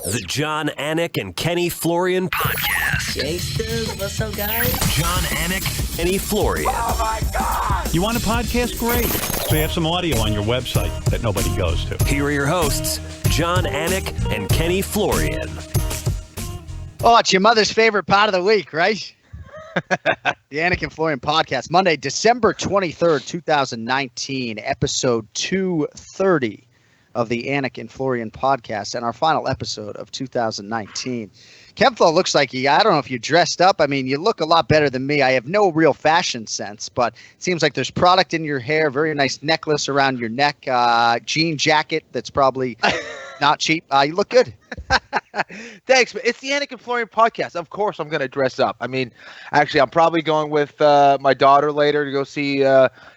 The John Anik and Kenny Florian podcast. Gangsters, what's up, guys? John Anik, Kenny Florian. Oh, my God! You want a podcast? Great. So you have some audio on your website that nobody goes to. Here are your hosts, John Anik and Kenny Florian. Oh, it's your mother's favorite part of the week, right? The Anik and Florian podcast, Monday, December 23rd, 2019, episode 230 of the Anik and Florian podcast, and our final episode of 2019. Kemflo looks like I don't know if you dressed up. I mean, you look a lot better than me. I have no real fashion sense, but it seems like there's product in your hair, very nice necklace around your neck, jean jacket that's probably not cheap. You look good. Thanks, man. It's the Anik and Florian podcast. Of course I'm going to dress up. I mean, actually, I'm probably going with my daughter later to go see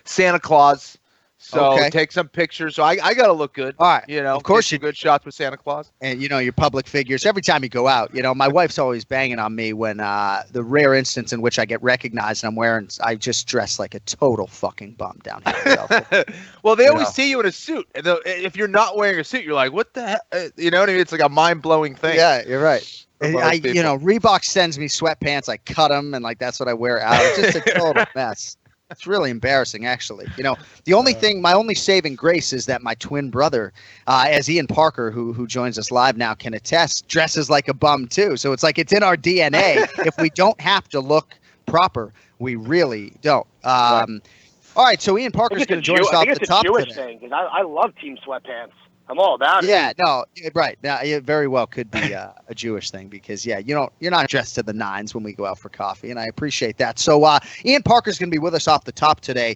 Santa Claus. So take some pictures. So I got to look good. All right. You know, of course you good shots with Santa Claus. And, you know, your public figures. Every time you go out, you know, my wife's always banging on me when the rare instance in which I get recognized and I just dress like a total fucking bum down here. So, well, they always see you in a suit. If you're not wearing a suit, you're like, what the hell? You know what I mean? It's like a mind-blowing thing. Yeah, you're right. You know, Reebok sends me sweatpants. I cut them, and like that's what I wear out. It's just a total mess. It's really embarrassing, actually. You know, the only thing, my only saving grace is that my twin brother, as Ian Parker, who joins us live now, can attest, dresses like a bum too. So it's like it's in our DNA. If we don't have to look proper, we really don't. All right, so Ian Parker's going to join us off the top today. It's a Jewish thing because I love team sweatpants. I'm all about it. Yeah, no, right. Now, it very well could be a Jewish thing because, yeah, you're not dressed to the nines when we go out for coffee, and I appreciate that. So Ian Parker's going to be with us off the top today,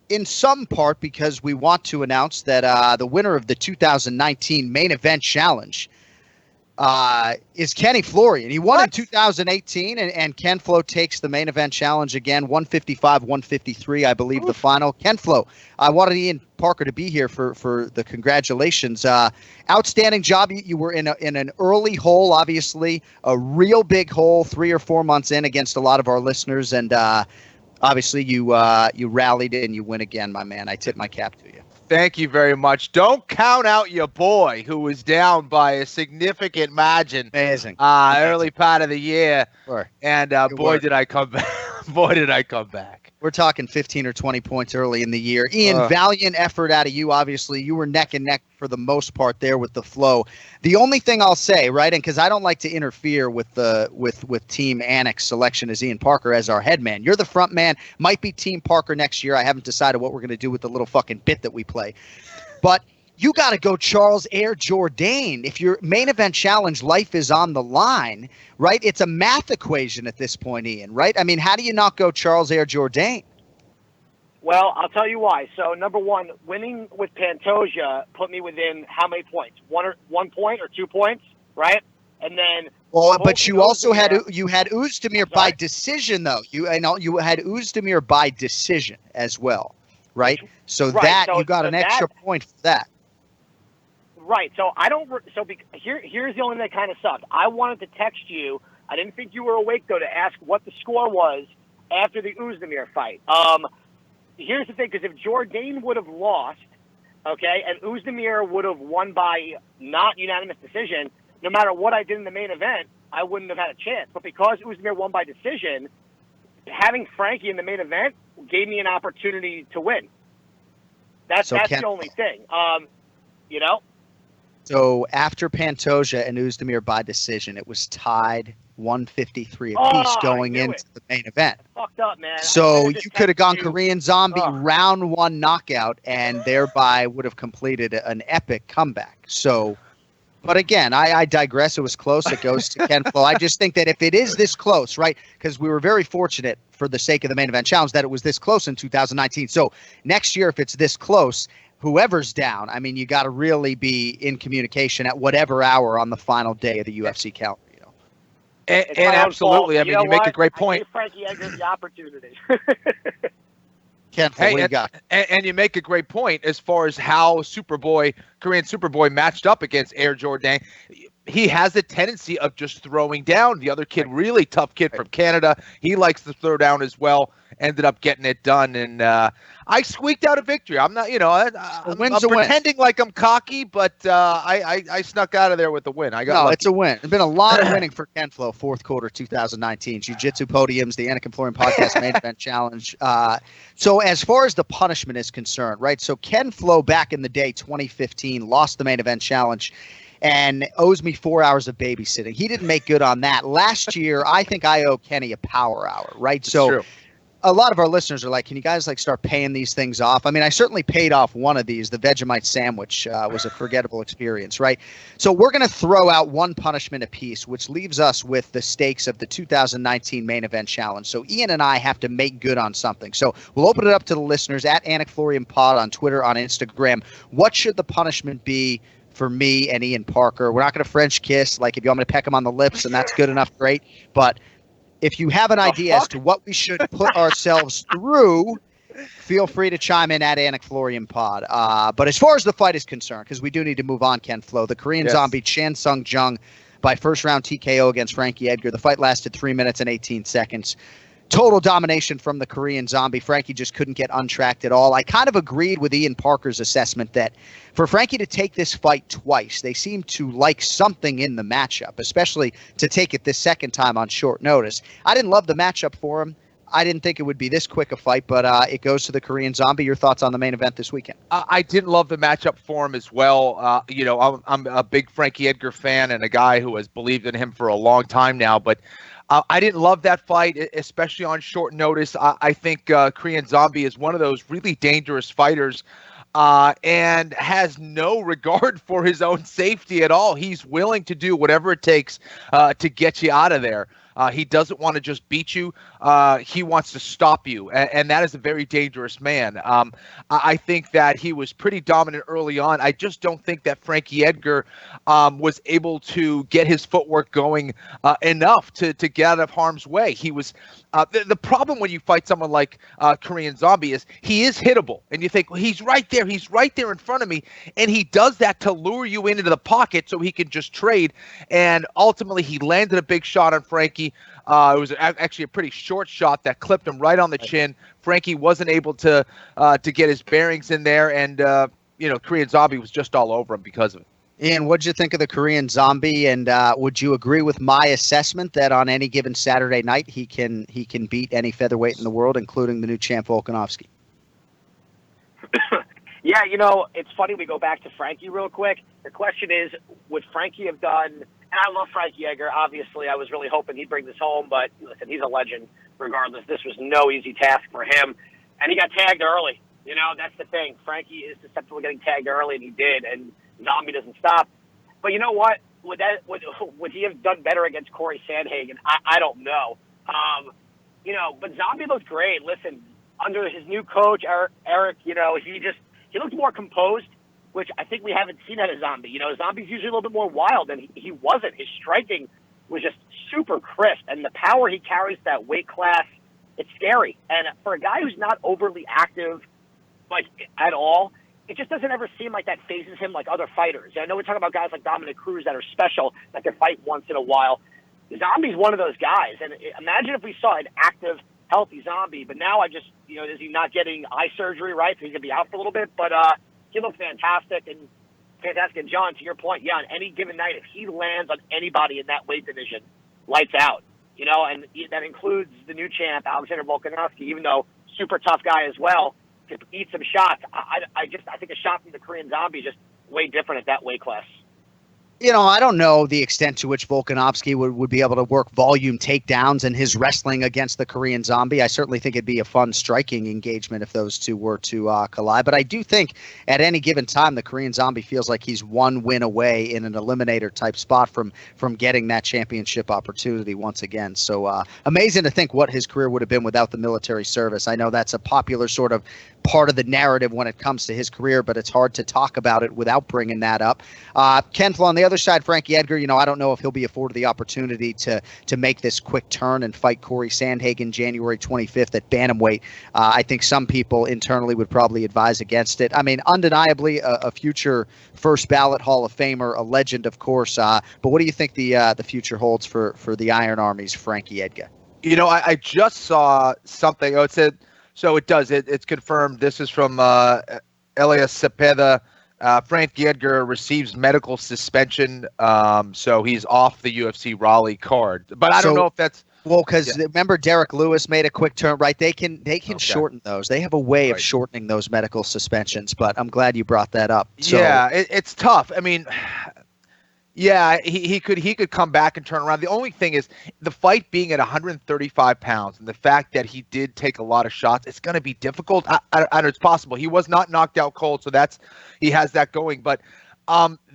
in some part because we want to announce that the winner of the 2019 Main Event Challenge is Kenny Florian. He won in 2018, and Ken Flo takes the Main Event Challenge again, 155, 153, I believe, the final. Ken Flo, I wanted Ian Parker to be here for the congratulations. Outstanding job. You were in an early hole, obviously, a real big hole 3 or 4 months in against a lot of our listeners, and obviously you rallied and you win again, my man. I tip my cap to you. Thank you very much. Don't count out your boy who was down by a significant margin. Amazing. Early part of the year. Sure. And boy, did I come back. Boy, did I come back. We're talking 15 or 20 points early in the year. Ian, valiant effort out of you, obviously. You were neck and neck for the most part there with the flow. The only thing I'll say, right, and because I don't like to interfere with Team Anik's selection as Ian Parker as our head man. You're the front man. Might be Team Parker next year. I haven't decided what we're going to do with the little fucking bit that we play. But you got to go Charles Air Jourdain. If your Main Event Challenge life is on the line, right? It's a math equation at this point, Ian, right? I mean, how do you not go Charles Air Jourdain? Well, I'll tell you why. So, number one, winning with Pantoja put me within how many points? 1 point or 2 points, right? And then. Well, but you also had Özdemir by decision, though. You had Özdemir by decision as well, right? So you got an extra point for that. Right. So here's the only thing that kind of sucked. I wanted to text you. I didn't think you were awake though to ask what the score was after the Özdemir fight. Here's the thing, because if Jourdain would have lost, okay, and Özdemir would have won by not unanimous decision, no matter what I did in the main event, I wouldn't have had a chance. But because Özdemir won by decision, having Frankie in the main event gave me an opportunity to win. That's the only thing. You know. So after Pantoja and Özdemir by decision, it was tied 153 apiece going into the main event. Fucked up, man. So you could have gone Korean Zombie round 1 knockout and thereby would have completed an epic comeback. So, but again, I digress. It was close. It goes to Ken Flo. I just think that if it is this close, right, because we were very fortunate for the sake of the Main Event Challenge that it was this close in 2019. So next year, if it's this close, whoever's down, I mean, you got to really be in communication at whatever hour on the final day of the UFC calendar. And absolutely, I mean, you make a great point. I gave Frankie Edgar the opportunity. Ken, what do you got? And you make a great point as far as how Korean Superboy matched up against Air Jourdain. He has a tendency of just throwing down. The other kid, really tough kid from Canada, he likes to throw down as well. ended up getting it done. And I squeaked out a victory. I'm not, I'm pretending like I'm cocky, but I snuck out of there with the win. I got lucky. It's a win. There's been a lot of winning for Ken Flo, fourth quarter 2019. Jiu-Jitsu podiums, the Anik Florian podcast main event challenge. So as far as the punishment is concerned, right? So Ken Flo back in the day, 2015, lost the main event challenge and owes me 4 hours of babysitting. He didn't make good on that. Last year, I think I owe Kenny a power hour, right? That's so true. A lot of our listeners are like, can you guys start paying these things off? I mean, I certainly paid off one of these. The Vegemite sandwich was a forgettable experience, right? So we're going to throw out one punishment apiece, which leaves us with the stakes of the 2019 main event challenge. So Ian and I have to make good on something. So we'll open it up to the listeners at Anik Florian Pod on Twitter, on Instagram. What should the punishment be for me and Ian Parker? We're not going to French kiss. Like, if you want me to peck him on the lips and that's good enough, great. But if you have an idea as to what we should put ourselves through, feel free to chime in at Anik Florian Pod. But as far as the fight is concerned, because we do need to move on, Ken Flo, the Korean Zombie Chan Sung Jung by first round TKO against Frankie Edgar. The fight lasted 3 minutes and 18 seconds. Total domination from the Korean Zombie. Frankie just couldn't get untracked at all. I kind of agreed with Ian Parker's assessment that for Frankie to take this fight twice, they seem to like something in the matchup, especially to take it this second time on short notice. I didn't love the matchup for him. I didn't think it would be this quick a fight, but it goes to the Korean Zombie. Your thoughts on the main event this weekend? I didn't love the matchup for him as well. I'm a big Frankie Edgar fan and a guy who has believed in him for a long time now, but I didn't love that fight, especially on short notice. I think Korean Zombie is one of those really dangerous fighters and has no regard for his own safety at all. He's willing to do whatever it takes to get you out of there. He doesn't want to just beat you. He wants to stop you. And that is a very dangerous man. I think that he was pretty dominant early on. I just don't think that Frankie Edgar was able to get his footwork going enough to get out of harm's way. He was the problem when you fight someone like Korean Zombie is he is hittable. And you think, well, he's right there. He's right there in front of me. And he does that to lure you into the pocket so he can just trade. And ultimately, he landed a big shot on Frankie. It was actually a pretty short shot that clipped him right on the chin. Frankie wasn't able to get his bearings in there, and Korean Zombie was just all over him because of it. Ian, what'd you think of the Korean Zombie? And would you agree with my assessment that on any given Saturday night he can beat any featherweight in the world, including the new champ Volkanovski? Yeah, it's funny we go back to Frankie real quick. The question is, would Frankie have done? And I love Frankie Edgar. Obviously, I was really hoping he'd bring this home, but listen, he's a legend regardless. This was no easy task for him, and he got tagged early. That's the thing. Frankie is susceptible to getting tagged early, and he did, and Zombie doesn't stop. But you know what? Would he have done better against Corey Sandhagen? I don't know. But Zombie looked great. Listen, under his new coach, Eric, he looked more composed, which I think we haven't seen out of Zombie. Zombie's usually a little bit more wild, and he wasn't. His striking was just super crisp, and the power he carries that weight class, it's scary. And for a guy who's not overly active, at all, it just doesn't ever seem like that phases him like other fighters. I know we're talking about guys like Dominic Cruz that are special, that can fight once in a while. Zombie's one of those guys, and imagine if we saw an active, healthy Zombie, but now is he not getting eye surgery, right? So he's going to be out for a little bit, but he looked fantastic. And John, to your point, on any given night, if he lands on anybody in that weight division, lights out, and that includes the new champ, Alexander Volkanovski, even though super tough guy as well, could eat some shots. I think a shot from the Korean Zombie is just way different at that weight class. I don't know the extent to which Volkanovski would be able to work volume takedowns in his wrestling against the Korean Zombie. I certainly think it'd be a fun striking engagement if those two were to collide. But I do think at any given time, the Korean Zombie feels like he's one win away in an eliminator type spot from getting that championship opportunity once again. So amazing to think what his career would have been without the military service. I know that's a popular sort of part of the narrative when it comes to his career, but it's hard to talk about it without bringing that up. Ken Flo, on the other side, Frankie Edgar, I don't know if he'll be afforded the opportunity to make this quick turn and fight Corey Sandhagen January 25th at bantamweight. I think some people internally would probably advise against it. I mean, undeniably a future first ballot Hall of Famer, a legend, of course. But what do you think the future holds for the Iron Army's Frankie Edgar? I just saw something. Oh, it said so. It does. It's confirmed. This is from Elias Cepeda. Frankie Edgar receives medical suspension, so he's off the UFC Raleigh card. But I don't know if that's because remember Derek Lewis made a quick turn, right? They can shorten those. They have a way of shortening those medical suspensions. But I'm glad you brought that up. So, it's tough. I mean. Yeah, he could come back and turn around. The only thing is the fight being at 135 pounds and the fact that he did take a lot of shots, it's going to be difficult. I know it's possible. He was not knocked out cold, so he has that going. But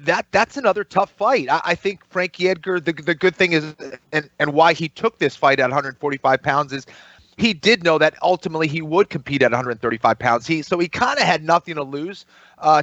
that's another tough fight. I think Frankie Edgar, the good thing is, and why he took this fight at 145 pounds is he did know that ultimately he would compete at 135 pounds. So he kind of had nothing to lose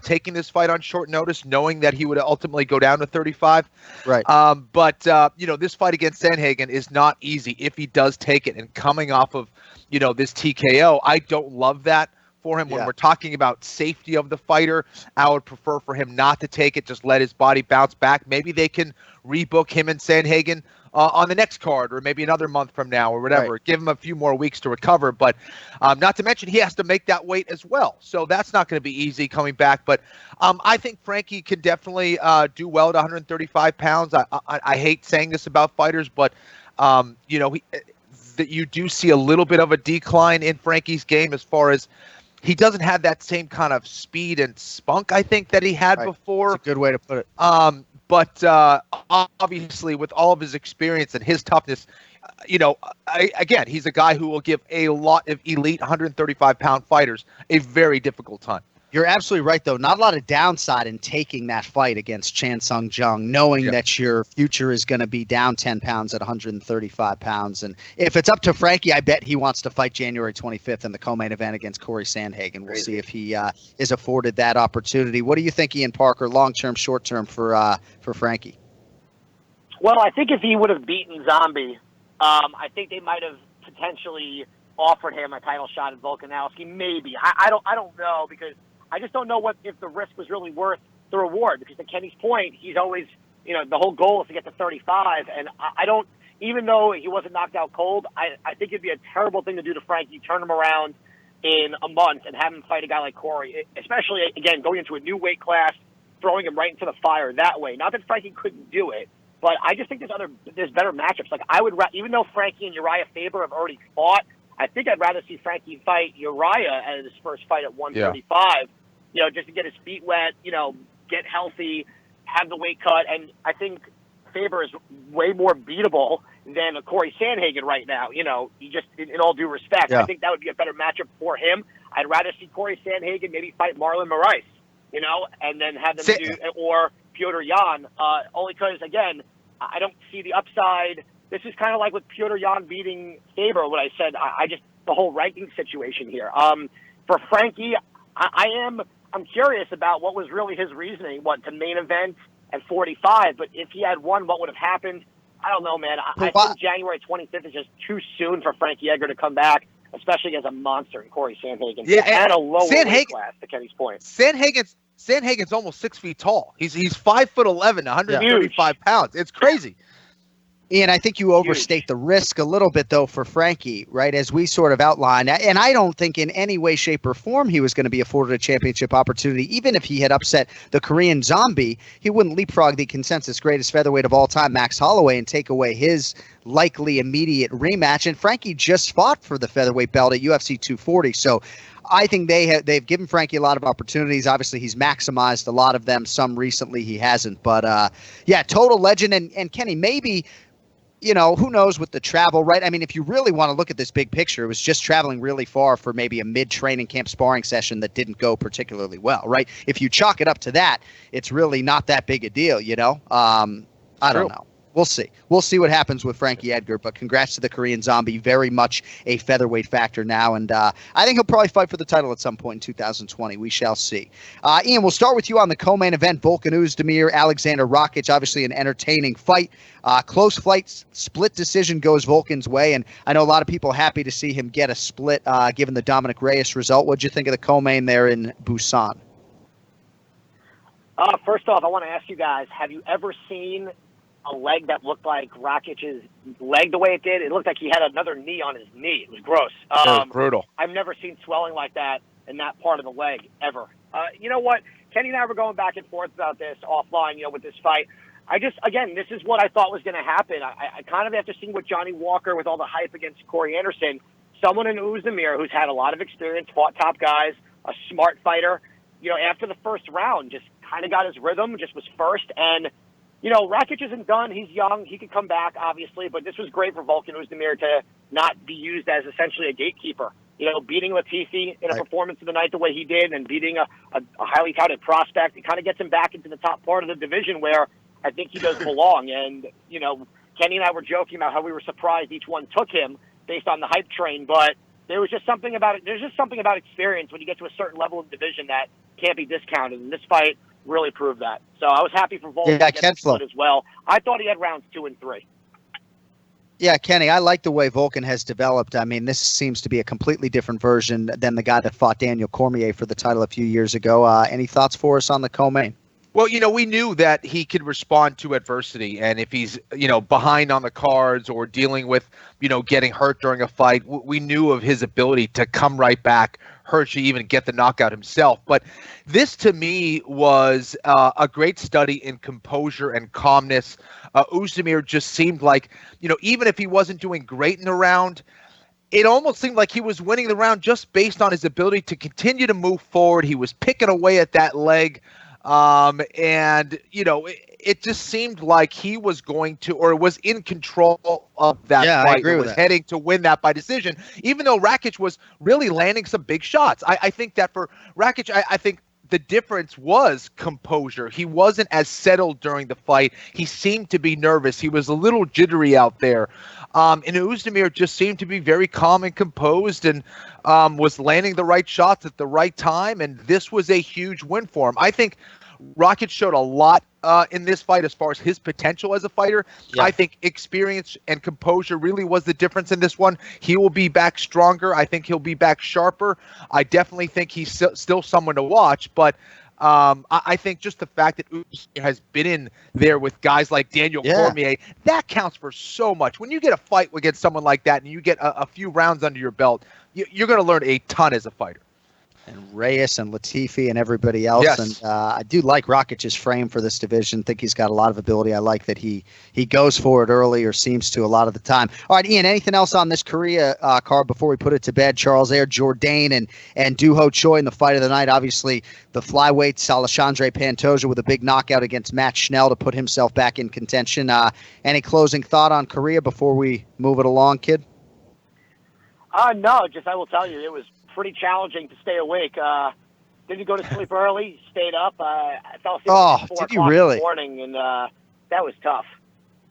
taking this fight on short notice, knowing that he would ultimately go down to 35. Right. But this fight against Sandhagen is not easy if he does take it. And coming off of, this TKO, I don't love that for him. When we're talking about safety of the fighter, I would prefer for him not to take it, just let his body bounce back. Maybe they can rebook him and Sandhagen on the next card, or maybe another month from now, or whatever. Right. Give him a few more weeks to recover. But not to mention he has to make that weight as well. So that's not going to be easy coming back. But I think Frankie can definitely do well at 135 pounds. I hate saying this about fighters, but that you do see a little bit of a decline in Frankie's game as far as he doesn't have that same kind of speed and spunk, I think, that he had before. That's a good way to put it. But obviously, with all of his experience and his toughness, again, he's a guy who will give a lot of elite 135-pound fighters a very difficult time. You're absolutely right, though. Not a lot of downside in taking that fight against Chan Sung Jung, knowing that your future is going to be down 10 pounds at 135 pounds. And if it's up to Frankie, I bet he wants to fight January 25th in the co-main event against Corey Sandhagen. We'll see if he is afforded that opportunity. What do you think, Ian Parker, long-term, short-term for Frankie? Well, I think if he would have beaten Zombie, I think they might have potentially offered him a title shot in Volkanovski. Maybe. I don't know, because I just don't know if the risk was really worth the reward, because to Kenny's point, he's always, the whole goal is to get to 35. And I don't, even though he wasn't knocked out cold, I think it'd be a terrible thing to do to Frankie, turn him around in a month and have him fight a guy like Corey, especially, again, going into a new weight class, throwing him right into the fire that way. Not that Frankie couldn't do it, but I just think there's better matchups. Like, I would, even though Frankie and Uriah Faber have already fought, I think I'd rather see Frankie fight Uriah as his first fight at 135. Just to get his feet wet, get healthy, have the weight cut. And I think Faber is way more beatable than a Corey Sandhagen right now. You just, in all due respect, I think that would be a better matchup for him. I'd rather see Corey Sandhagen maybe fight Marlon Moraes, and then have them or Petr Yan, only because, again, I don't see the upside. This is kind of like with Petr Yan beating Faber, what I said. I just, the whole ranking situation here. For Frankie, I'm curious about what was really his reasoning, to main event at 45. But if he had won, what would have happened? I don't know, man. I think January 25th is just too soon for Frankie Edgar to come back, especially as a monster in Corey Sandhagen. Yeah, and a lower weight class, to Kenny's point. Sandhagen's almost 6 feet tall. He's 5'11", 135 pounds. It's crazy. Ian, I think you overstate the risk a little bit, though, for Frankie, right, as we sort of outlined. And I don't think in any way, shape, or form he was going to be afforded a championship opportunity. Even if he had upset the Korean Zombie, he wouldn't leapfrog the consensus greatest featherweight of all time, Max Holloway, and take away his likely immediate rematch. And Frankie just fought for the featherweight belt at UFC 240. So I think they've given Frankie a lot of opportunities. Obviously, he's maximized a lot of them. Some recently he hasn't. But, total legend. And Kenny, maybe – who knows with the travel, right? I mean, if you really want to look at this big picture, it was just traveling really far for maybe a mid-training camp sparring session that didn't go particularly well, right? If you chalk it up to that, it's really not that big a deal, I don't know. We'll see. We'll see what happens with Frankie Edgar, but congrats to the Korean Zombie. Very much a featherweight factor now, and I think he'll probably fight for the title at some point in 2020. We shall see. Ian, we'll start with you on the co-main event. Volkan Oezdemir, Alexander Rakic, obviously an entertaining fight. Close fight, split decision goes Volkan's way, and I know a lot of people happy to see him get a split given the Dominic Reyes result. What'd you think of the co-main there in Busan? First off, I want to ask you guys, have you ever seen a leg that looked like Rakic's leg the way it did. It looked like he had another knee on his knee. It was gross. It was brutal. I've never seen swelling like that in that part of the leg ever. You know what? Kenny and I were going back and forth about this offline, with this fight. Again, this is what I thought was going to happen. I kind of, after seeing what Johnny Walker, with all the hype against Corey Anderson, someone in Uzdemir who's had a lot of experience, fought top guys, a smart fighter, after the first round, just kind of got his rhythm, just was first. And, Rakic isn't done. He's young. He could come back, obviously. But this was great for Volkan Uzdemir to not be used as essentially a gatekeeper. Beating Latifi in a performance of the night the way he did, and beating a highly touted prospect, it kind of gets him back into the top part of the division where I think he does belong. And, Kenny and I were joking about how we were surprised each one took him based on the hype train, but there was just something about it. There's just something about experience when you get to a certain level of division that can't be discounted. And this fight really proved that. So I was happy for Volkan to get this fight as well. I thought he had rounds 2 and 3. Yeah, Kenny, I like the way Volkan has developed. I mean, this seems to be a completely different version than the guy that fought Daniel Cormier for the title a few years ago. Any thoughts for us on the co-main? Well, we knew that he could respond to adversity, and if he's, behind on the cards or dealing with, getting hurt during a fight, we knew of his ability to come right back, hurt you, even get the knockout himself. But this, to me, was a great study in composure and calmness. Uzdemir just seemed like, even if he wasn't doing great in the round, it almost seemed like he was winning the round just based on his ability to continue to move forward. He was picking away at that leg. And, it just seemed like he was going to, or was in control of that fight. I agree with was that. heading to win that by decision, even though Rakic was really landing some big shots. I think that for Rakic, I think the difference was composure. He wasn't as settled during the fight. He seemed to be nervous. He was a little jittery out there. And Uzdemir just seemed to be very calm and composed, and was landing the right shots at the right time. And this was a huge win for him. I think Rakic showed a lot in this fight as far as his potential as a fighter. Yeah. I think experience and composure really was the difference in this one. He will be back stronger. I think he'll be back sharper. I definitely think he's still someone to watch, but I think just the fact that Uzdemir has been in there with guys like Daniel Cormier, that counts for so much. When you get a fight against someone like that and you get a few rounds under your belt, you're going to learn a ton as a fighter. And Reyes and Latifi and everybody else. Yes. And I do like Rakic's frame for this division. Think he's got a lot of ability. I like that he goes for it early, or seems to a lot of the time. All right, Ian, anything else on this Korea card before we put it to bed? Charles Air, Jourdain, and Doo-Ho Choi in the fight of the night. Obviously, the flyweights, Alexandre Pantoja with a big knockout against Matt Schnell to put himself back in contention. Any closing thought on Korea before we move it along, kid? No, just I will tell you, it was pretty challenging to stay awake. Didn't go to sleep early, stayed up. I fell asleep at 4 did you o'clock really? in the morning, and that was tough.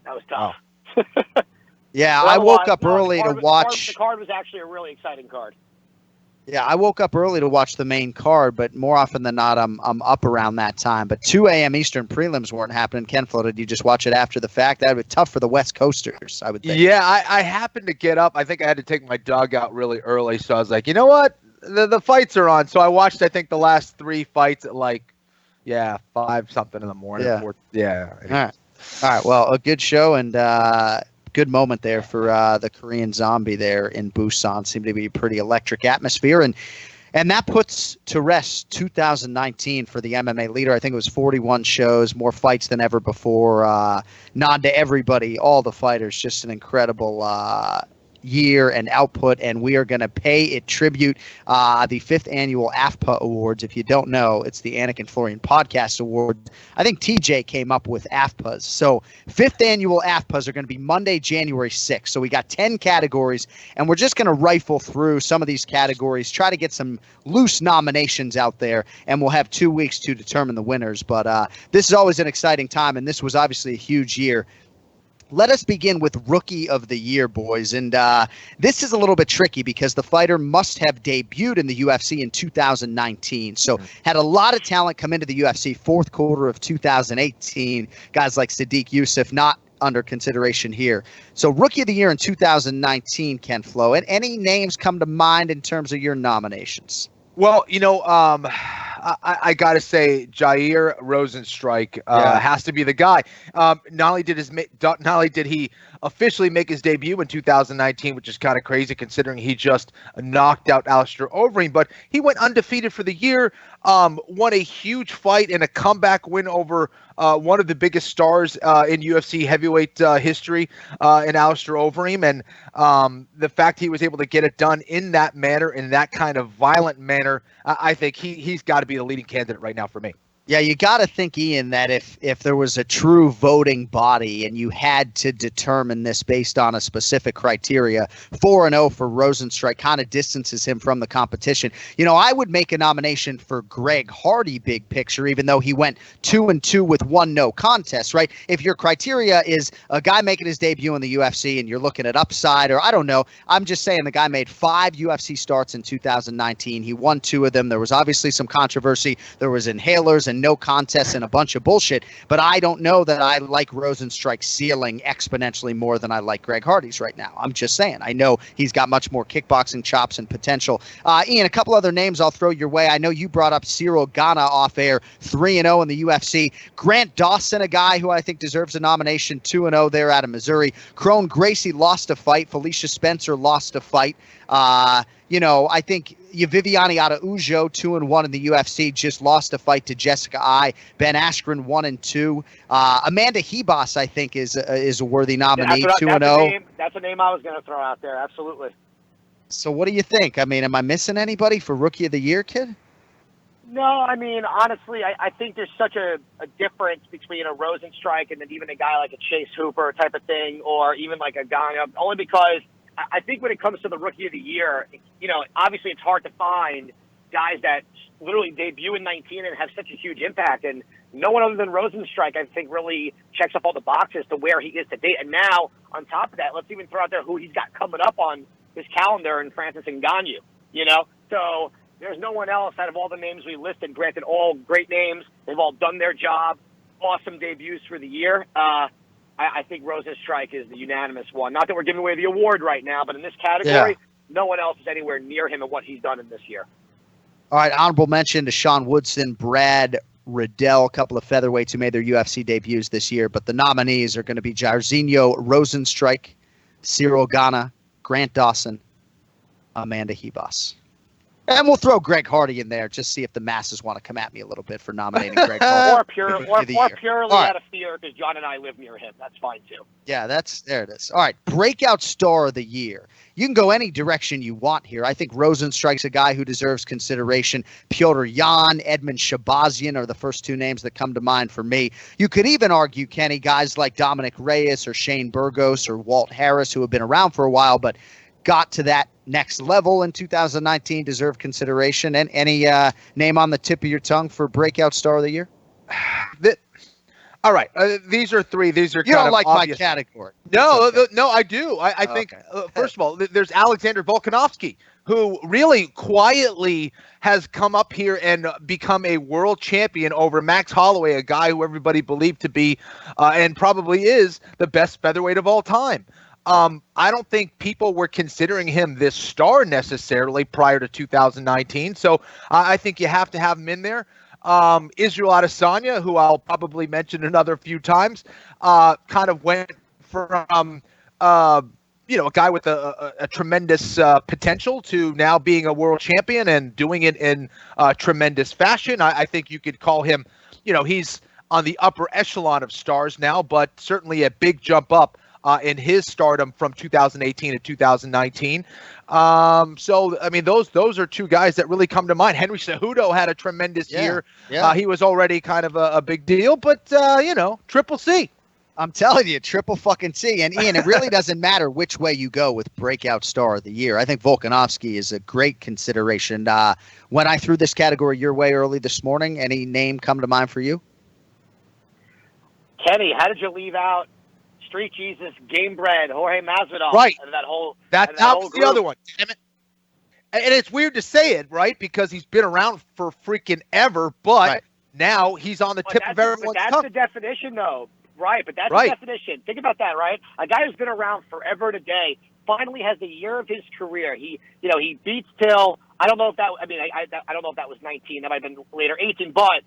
That was tough. Oh. Yeah, I woke up early to watch. The card was actually a really exciting card. Yeah, I woke up early to watch the main card, but more often than not, I'm up around that time. But 2 a.m. Eastern prelims weren't happening. Ken Flo, did you just watch it after the fact? That would be tough for the West Coasters, I would think. Yeah, I happened to get up. I think I had to take my dog out really early, so I was like, you know what? The fights are on. So I watched, I think, the last 3 fights at 5 something in the morning. Yeah. All right. Well, a good show, and good moment there for the Korean Zombie there in Busan. Seemed to be a pretty electric atmosphere, and that puts to rest 2019 for the MMA leader. I think it was 41 shows, more fights than ever before. Nod to everybody, all the fighters. Just an incredible year and output, and we are going to pay it tribute. The 5th annual AFPA Awards. If you don't know, it's the Anik Florian Podcast Awards. I think TJ came up with AFPAs. So 5th annual AFPAs are going to be Monday, January 6th. So we got 10 categories, and we're just going to rifle through some of these categories, try to get some loose nominations out there, and we'll have 2 weeks to determine the winners. But this is always an exciting time, and this was obviously a huge year. Let us begin with Rookie of the Year, boys. And this is a little bit tricky because the fighter must have debuted in the UFC in 2019. So had a lot of talent come into the UFC 4th quarter of 2018. Guys like Sadiq Youssef not under consideration here. So Rookie of the Year in 2019, Ken Flo. And any names come to mind in terms of your nominations? Well, I got to say, Jair Rosenstrike has to be the guy. Not only did he officially make his debut in 2019, which is kind of crazy considering he just knocked out Alistair Overeem, but he went undefeated for the year, won a huge fight and a comeback win over one of the biggest stars in UFC heavyweight history in Alistair Overeem. And the fact he was able to get it done in that manner, in that kind of violent manner, I think he's got to be the leading candidate right now for me. Yeah, you got to think, Ian, that if there was a true voting body and you had to determine this based on a specific criteria, 4-0 for Rosenstrike kind of distances him from the competition. You know, I would make a nomination for Greg Hardy, big picture, even though he went 2-2 with 1 no contest, right? If your criteria is a guy making his debut in the UFC and you're looking at upside, or I don't know, I'm just saying the guy made 5 UFC starts in 2019. He won 2 of them. There was obviously some controversy. There was inhalers and no contests and a bunch of bullshit, but I don't know that I like Rosenstrike's ceiling exponentially more than I like Greg Hardy's right now. I'm just saying. I know he's got much more kickboxing chops and potential. Ian, a couple other names I'll throw your way. I know you brought up Cyril Gana off air, 3-0 in the UFC. Grant Dawson, a guy who I think deserves a nomination, 2-0 there out of Missouri. Crone Gracie lost a fight. Felicia Spencer lost a fight. I think Viviane Araujo, 2-1 in the UFC, just lost a fight to Jessica Ai. Ben Askren, 1-2. Amanda Hebos, I think, is a worthy nominee, 2-0. That's a name I was going to throw out there. Absolutely. So what do you think? I mean, am I missing anybody for Rookie of the Year, kid? No, I mean, honestly, I think there's such a difference between a Rosenstrike and then even a guy like a Chase Hooper type of thing, or even like a Gana, only because I think when it comes to the Rookie of the Year, obviously it's hard to find guys that literally debut in 19 and have such a huge impact. And no one other than Rosenstrike, I think, really checks up all the boxes to where he is to date. And now, on top of that, let's even throw out there who he's got coming up on his calendar in Francis Ngannou, So there's no one else out of all the names we listed. Granted, all great names. They've all done their job. Awesome debuts for the year. I think Rosenstrike is the unanimous one. Not that we're giving away the award right now, but in this category, no one else is anywhere near him and what he's done in this year. All right, honorable mention to Sean Woodson, Brad Riddell, a couple of featherweights who made their UFC debuts this year, but the nominees are going to be Jairzinho Rosenstrike, Cyril Gana, Grant Dawson, Amanda Hebos. And we'll throw Greg Hardy in there, just see if the masses want to come at me a little bit for nominating Greg Hardy. Or purely out of fear because John and I live near him. That's fine, too. Yeah, there it is. All right, breakout star of the year. You can go any direction you want here. I think Rosenstrike's a guy who deserves consideration. Piotr Jan, Edmund Shabazian are the first 2 names that come to mind for me. You could even argue, Kenny, guys like Dominic Reyes or Shane Burgos or Walt Harris, who have been around for a while, but got to that next level in 2019, deserve consideration. And any name on the tip of your tongue for breakout star of the year? All right. These are 3. These are you kind don't of like obvious. my category. No, I do. I think, first of all, there's Alexander Volkanovski, who really quietly has come up here and become a world champion over Max Holloway, a guy who everybody believed to be and probably is the best featherweight of all time. I don't think people were considering him this star necessarily prior to 2019. So I think you have to have him in there. Israel Adesanya, who I'll probably mention another few times, kind of went from, a guy with a tremendous potential to now being a world champion and doing it in tremendous fashion. I think you could call him, he's on the upper echelon of stars now, but certainly a big jump up in his stardom from 2018 to 2019. So, I mean, those are 2 guys that really come to mind. Henry Cejudo had a tremendous year. Yeah. He was already kind of a big deal, but, Triple C. I'm telling you, triple fucking C. And Ian, it really doesn't matter which way you go with breakout star of the year. I think Volkanovski is a great consideration. When I threw this category your way early this morning, any name come to mind for you? Kenny, how did you leave out Street Jesus, Game Bread, Jorge Masvidal? Right. And that whole that was the other one. Damn it. And it's weird to say it, right? Because he's been around for freaking ever, but now he's on the tip of everyone's tongue. That's the definition, though. Right, but that's the definition. Think about that, right? A guy who's been around forever today, finally has the year of his career. He beats Till. I don't know if that. I mean, I don't know if that was 19. That might have been later 18. But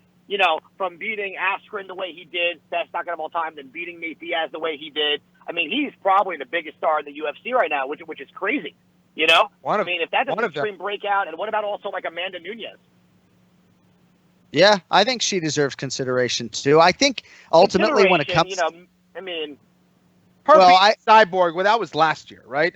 from beating Askren the way he did, best knockout of all time, then beating Nate Diaz the way he did. I mean, he's probably the biggest star in the UFC right now, which is crazy. If that's an extreme breakout, and what about also like Amanda Nunes? Yeah, I think she deserves consideration too. I think ultimately when it comes, Her Cyborg, well, that was last year, right?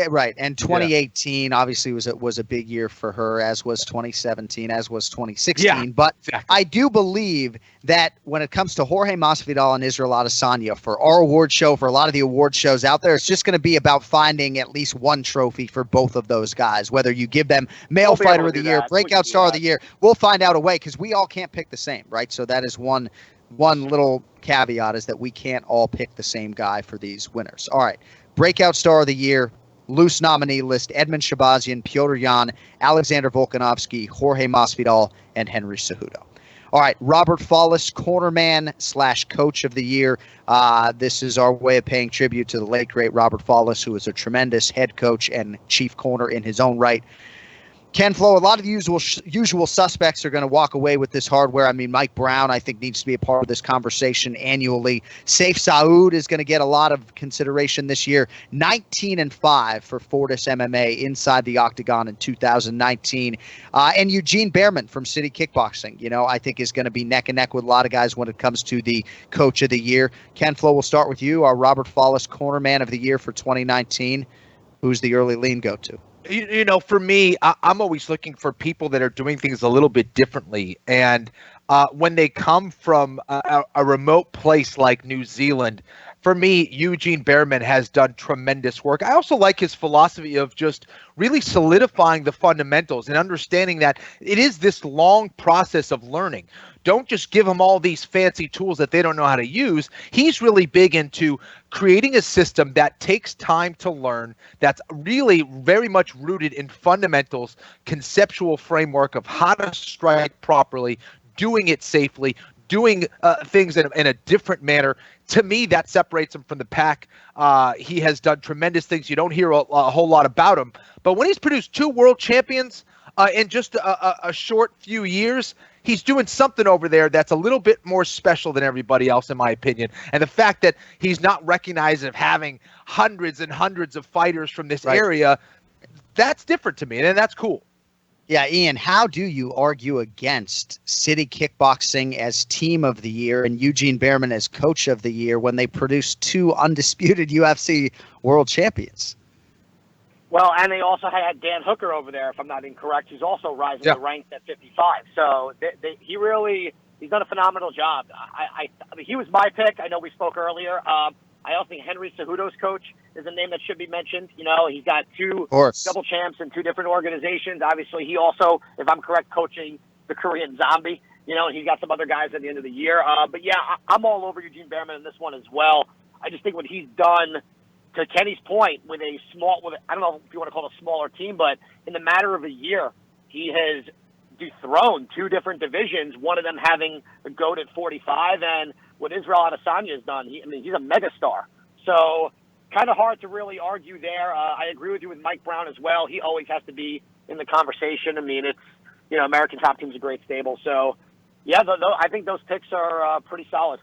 Right. And 2018 obviously was a big year for her, as was 2017, as was 2016. Yeah, but exactly. I do believe that when it comes to Jorge Masvidal and Israel Adesanya, for our award show, for a lot of the award shows out there, it's just going to be about finding at least one trophy for both of those guys. Whether you give them Male Fighter of the Year, Breakout Star of the Year, we'll find out a way, because we all can't pick the same, right? So that is one little caveat, is that we can't all pick the same guy for these winners. All right. Breakout Star of the Year, loose nominee list: Edmund Shabazian, Piotr Jan, Alexander Volkanovski, Jorge Masvidal, and Henry Cejudo. All right. Robert Follis, cornerman / coach of the year. This is our way of paying tribute to the late, great Robert Follis, who is a tremendous head coach and chief corner in his own right. Ken Flo, a lot of the usual suspects are going to walk away with this hardware. I mean, Mike Brown, I think, needs to be a part of this conversation annually. Saif Saud is going to get a lot of consideration this year. 19-5 for Fortis MMA inside the octagon in 2019. And Eugene Behrman from City Kickboxing, I think is going to be neck and neck with a lot of guys when it comes to the coach of the year. Ken Flo, we'll start with you. Our Robert Follis cornerman of the year for 2019. Who's the early lean go to? For me, I'm always looking for people that are doing things a little bit differently. And when they come from a remote place like New Zealand, for me, Eugene Behrman has done tremendous work. I also like his philosophy of just really solidifying the fundamentals and understanding that it is this long process of learning. Don't just give them all these fancy tools that they don't know how to use. He's really big into creating a system that takes time to learn, that's really very much rooted in fundamentals, conceptual framework of how to strike properly, doing it safely, doing things in a different manner. To me, that separates him from the pack. He has done tremendous things. You don't hear a whole lot about him. But when he's produced 2 world champions in just a short few years, he's doing something over there that's a little bit more special than everybody else, in my opinion. And the fact that he's not recognized of having hundreds and hundreds of fighters from this area, that's different to me, and that's cool. Yeah, Ian, how do you argue against City Kickboxing as team of the year and Eugene Behrman as coach of the year when they produce 2 undisputed UFC world champions? Well, and they also had Dan Hooker over there, if I'm not incorrect, who's also rising the ranks at 55. So he's done a phenomenal job. I mean, he was my pick. I know we spoke earlier. I also think Henry Cejudo's coach is a name that should be mentioned. He's got 2 double champs in 2 different organizations. Obviously, he also, if I'm correct, coaching the Korean Zombie. And he's got some other guys at the end of the year. But yeah, I'm all over Eugene Behrman in this one as well. I just think what he's done, to Kenny's point, with I don't know if you want to call it a smaller team, but in the matter of a year, he has dethroned 2 different divisions, one of them having the GOAT at 45, and what Israel Adesanya has done. He's a megastar. So kind of hard to really argue there. I agree with you with Mike Brown as well. He always has to be in the conversation. I mean, it's, American Top Team's a great stable. So, yeah, I think those picks are pretty solid.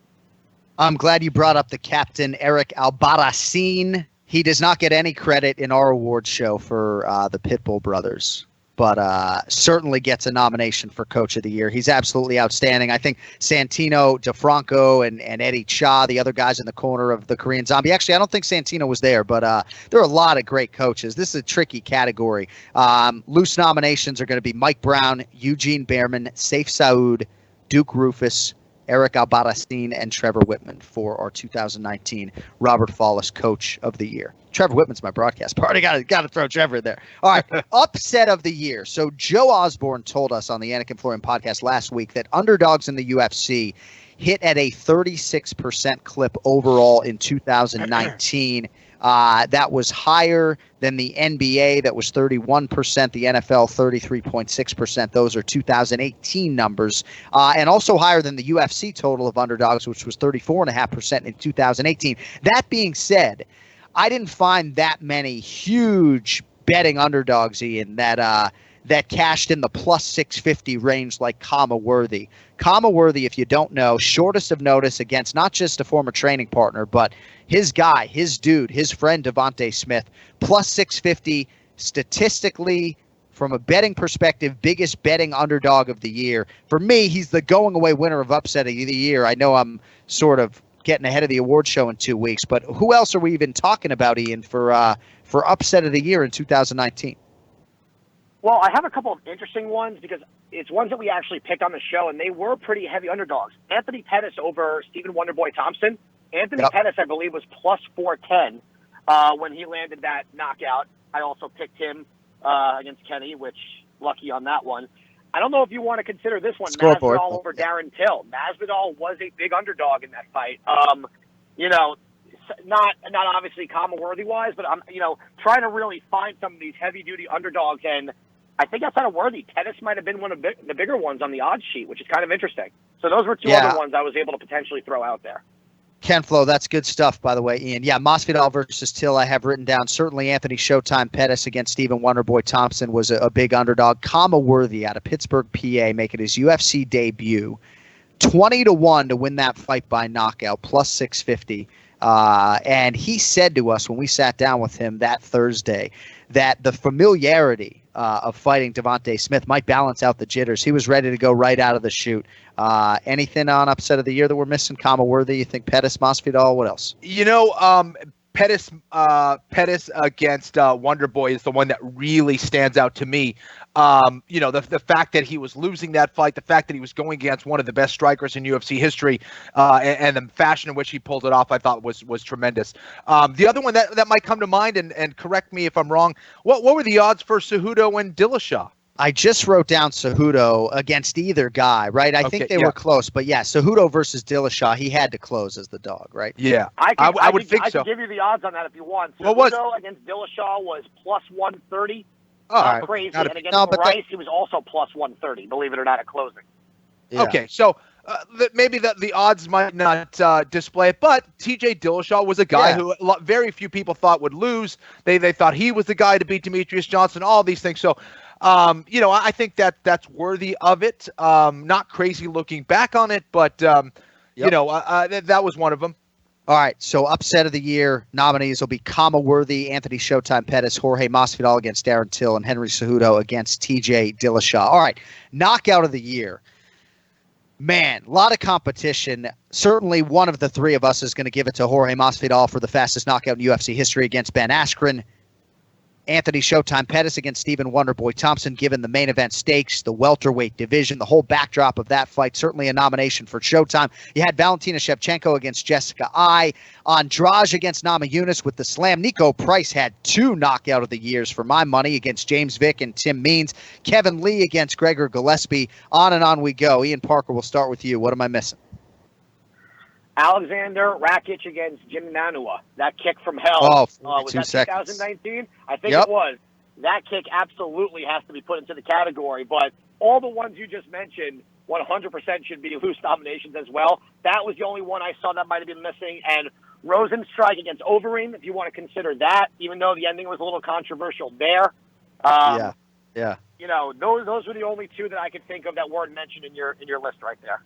I'm glad you brought up the captain, Eric Albarracin. He does not get any credit in our awards show for the Pitbull brothers, but certainly gets a nomination for Coach of the Year. He's absolutely outstanding. I think Santino DeFranco and Eddie Cha, the other guys in the corner of the Korean Zombie. Actually, I don't think Santino was there, but there are a lot of great coaches. This is a tricky category. Loose nominations are going to be Mike Brown, Eugene Behrman, Saif Saud, Duke Rufus, Eric Albarracin, and Trevor Whitman for our 2019 Robert Follis Coach of the Year. Trevor Whitman's my broadcast partner. Got to throw Trevor in there. All right, upset of the year. So Joe Osborne told us on the Anik Florian podcast last week that underdogs in the UFC hit at a 36% clip overall in 2019. That was higher than the NBA, that was 31%, the NFL 33.6%. Those are 2018 numbers. And also higher than the UFC total of underdogs, which was 34.5% in 2018. That being said, I didn't find that many huge betting underdogs, Ian, that cashed in the plus 650 range like Kama Worthy. Kama Worthy, if you don't know, shortest of notice against not just a former training partner, but his guy, his dude, his friend Devontae Smith, plus 650 statistically. From a betting perspective, biggest betting underdog of the year. For me, he's the going away winner of upset of the year. I know I'm sort of getting ahead of the award show in 2 weeks, but who else are we even talking about, Ian, for upset of the year in 2019? Well, I have a couple of interesting ones because it's ones that we actually picked on the show, and they were pretty heavy underdogs. Anthony Pettis over Stephen Wonderboy Thompson. Anthony Pettis, I believe, was plus 410 when he landed that knockout. I also picked him against Kenny, which lucky on that one. I don't know if you want to consider this one. Scoreboard. Masvidal over Darren Till. Masvidal was a big underdog in that fight. Not obviously Kama Worthy wise, but I'm trying to really find some of these heavy duty underdogs, and I think outside of Worthy, Pettis might have been one of the bigger ones on the odds sheet, which is kind of interesting. So those were two other ones I was able to potentially throw out there. Ken Flo, that's good stuff, by the way, Ian. Yeah, Masvidal versus Till I have written down. Certainly Anthony Showtime Pettis against Stephen Wonderboy Thompson was a big underdog. Kama Worthy out of Pittsburgh, PA, making his UFC debut. 20-1 to win that fight by knockout, plus 650. And he said to us when we sat down with him that Thursday that the familiarity of fighting Devontae Smith might balance out the jitters. He was ready to go right out of the chute. Anything on upset of the year that we're missing? Kama Worthy, you think Pettis, Masvidal, what else? Pettis against Wonderboy is the one that really stands out to me. The fact that he was losing that fight, the fact that he was going against one of the best strikers in UFC history, and the fashion in which he pulled it off, I thought was tremendous. The other one that might come to mind, and correct me if I'm wrong, what were the odds for Cejudo and Dillashaw? I just wrote down Cejudo against either guy, right? I think they were close, but yeah, Cejudo versus Dillashaw, he had to close as the dog, right? Yeah, I would think so. I can give you the odds on that if you want. What Cejudo against Dillashaw was plus 130. Oh, crazy. And against Rice, he was also plus 130, believe it or not, at closing. Yeah. Okay, so maybe the odds might not display it, but TJ Dillashaw was a guy who very few people thought would lose. They thought he was the guy to beat Demetrius Johnson, all these things. So, I think that's worthy of it. Not crazy looking back on it, but, that was one of them. All right, so upset of the year nominees will be Kama Worthy, Anthony Showtime Pettis, Jorge Masvidal against Darren Till, and Henry Cejudo against TJ Dillashaw. All right, knockout of the year. Man, a lot of competition. Certainly one of the three of us is going to give it to Jorge Masvidal for the fastest knockout in UFC history against Ben Askren. Anthony Showtime Pettis against Stephen Wonderboy Thompson, given the main event stakes, the welterweight division, the whole backdrop of that fight, certainly a nomination for Showtime. You had Valentina Shevchenko against Jessica Ai, Andrade against Namajunas with the slam. Nico Price had two knockout of the years for my money against James Vick and Tim Means. Kevin Lee against Gregor Gillespie. On and on we go. Ian Parker, we'll start with you. What am I missing? Alexander Rakic against Jim Nanua. That kick from hell. Was that 2019? I think it was. That kick absolutely has to be put into the category, but all the ones you just mentioned 100% should be loose nominations as well. That was the only one I saw that might have been missing. And Rosenstrike against Overeem, if you want to consider that, even though the ending was a little controversial there. Yeah. Those were the only two that I could think of that weren't mentioned in your list right there.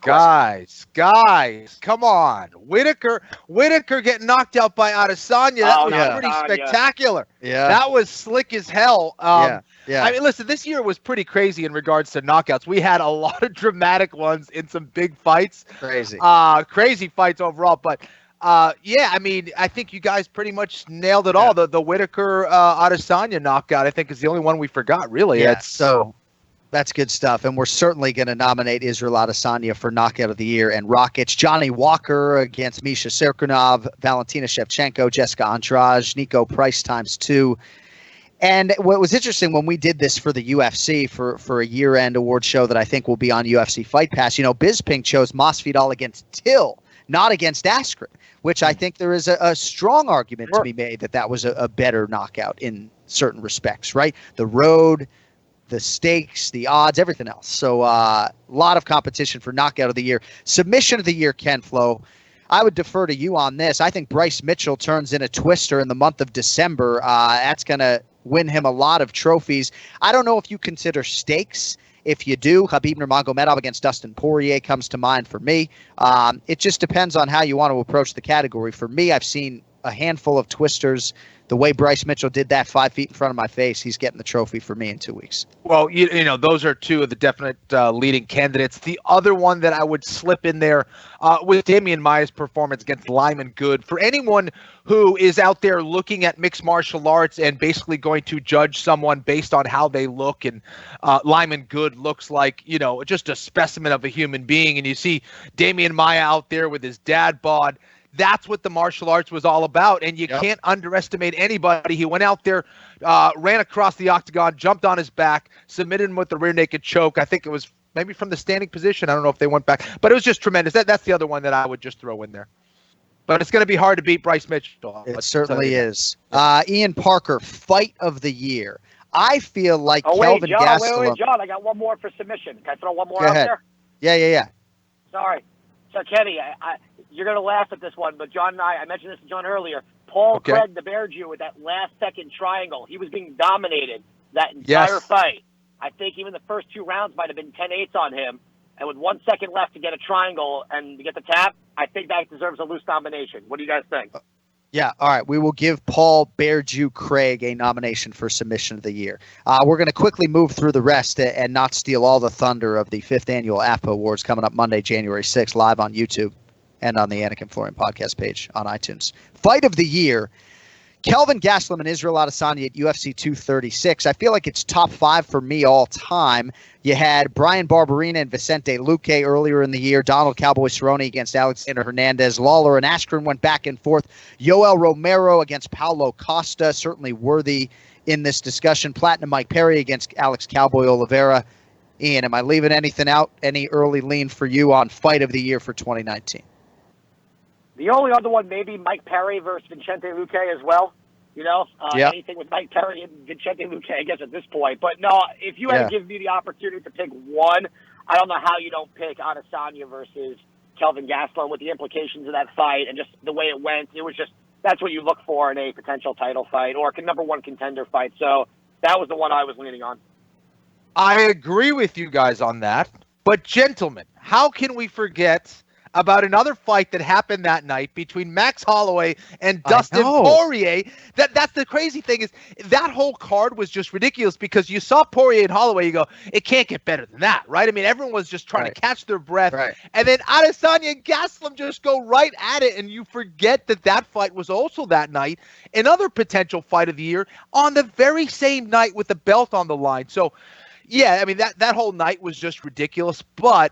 Guys, come on. Whitaker getting knocked out by Adesanya. That was pretty spectacular. Yeah. That was slick as hell. Yeah. I mean, listen, this year was pretty crazy in regards to knockouts. We had a lot of dramatic ones in some big fights. Crazy. Crazy fights overall. But, I think you guys pretty much nailed it all. The Whitaker Adesanya knockout, I think, is the only one we forgot, really. Yeah, that's good stuff, and we're certainly going to nominate Israel Adesanya for Knockout of the Year and Rockets. Johnny Walker against Misha Serkinov, Valentina Shevchenko, Jessica Andrade, Nico Price ×2. And what was interesting when we did this for the UFC for a year-end award show that I think will be on UFC Fight Pass, Bisping chose Masvidal against Till, not against Askren, which I think there is a strong argument to be made that was a better knockout in certain respects, right? The road, the stakes, the odds, everything else. So a lot of competition for knockout of the year. Submission of the year, Ken Flo. I would defer to you on this. I think Bryce Mitchell turns in a twister in the month of December. That's going to win him a lot of trophies. I don't know if you consider stakes. If you do, Khabib Nurmagomedov against Dustin Poirier comes to mind for me. It just depends on how you want to approach the category. For me, I've seen a handful of twisters. The way Bryce Mitchell did that 5 feet in front of my face, he's getting the trophy for me in 2 weeks. Well, you know, those are two of the definite leading candidates. The other one that I would slip in there with Damian Maia's performance against Lyman Good. For anyone who is out there looking at mixed martial arts and basically going to judge someone based on how they look, and Lyman Good looks like, you know, just a specimen of a human being, and you see Damian Maia out there with his dad bod. That's what the martial arts was all about, and you can't underestimate anybody. He went out there, ran across the octagon, jumped on his back, submitted him with the rear naked choke. I think it was maybe from the standing position. I don't know if they went back, but it was just tremendous. That's the other one that I would just throw in there. But it's going to be hard to beat Bryce Mitchell. It certainly is. Ian Parker, fight of the year. I feel like Kelvin Gastelum. Wait, John, I got one more for submission. Can I throw one more out there? Yeah. Sorry. So, Kenny, you're going to laugh at this one, but John and I mentioned this to John earlier. Paul Craig, the Bear Jew, with that last-second triangle, he was being dominated that entire fight. I think even the first 2 rounds might have been 10-8s on him, and with 1 second left to get a triangle and to get the tap, I think that deserves a loose nomination. What do you guys think? Yeah, all right. We will give Paul Bear Jew Craig a nomination for submission of the year. We're going to quickly move through the rest and not steal all the thunder of the 5th Annual AFPA Awards coming up Monday, January 6th, live on YouTube and on the Anik Florian podcast page on iTunes. Fight of the year, Kelvin Gastelum and Israel Adesanya at UFC 236. I feel like it's top 5 for me all time. You had Brian Barberena and Vicente Luque earlier in the year. Donald Cowboy Cerrone against Alexander Hernandez. Lawler and Askren went back and forth. Yoel Romero against Paulo Costa, certainly worthy in this discussion. Platinum Mike Perry against Alex Cowboy Oliveira. Ian, am I leaving anything out? Any early lean for you on fight of the year for 2019? The only other one, maybe Mike Perry versus Vicente Luque as well. You know, anything with Mike Perry and Vicente Luque, I guess, at this point. But no, if you had to give me the opportunity to pick one, I don't know how you don't pick Adesanya versus Kelvin Gastelum with the implications of that fight and just the way it went. It was just, that's what you look for in a potential title fight or a number 1 contender fight. So that was the one I was leaning on. I agree with you guys on that. But, gentlemen, how can we forget about another fight that happened that night between Max Holloway and Dustin Poirier? That's the crazy thing, is that whole card was just ridiculous because you saw Poirier and Holloway, you go, it can't get better than that, right? I mean, everyone was just trying to catch their breath. And then Adesanya and Gastelum just go right at it, and you forget that fight was also that night. Another potential fight of the year on the very same night with the belt on the line. So, yeah, I mean, that whole night was just ridiculous, but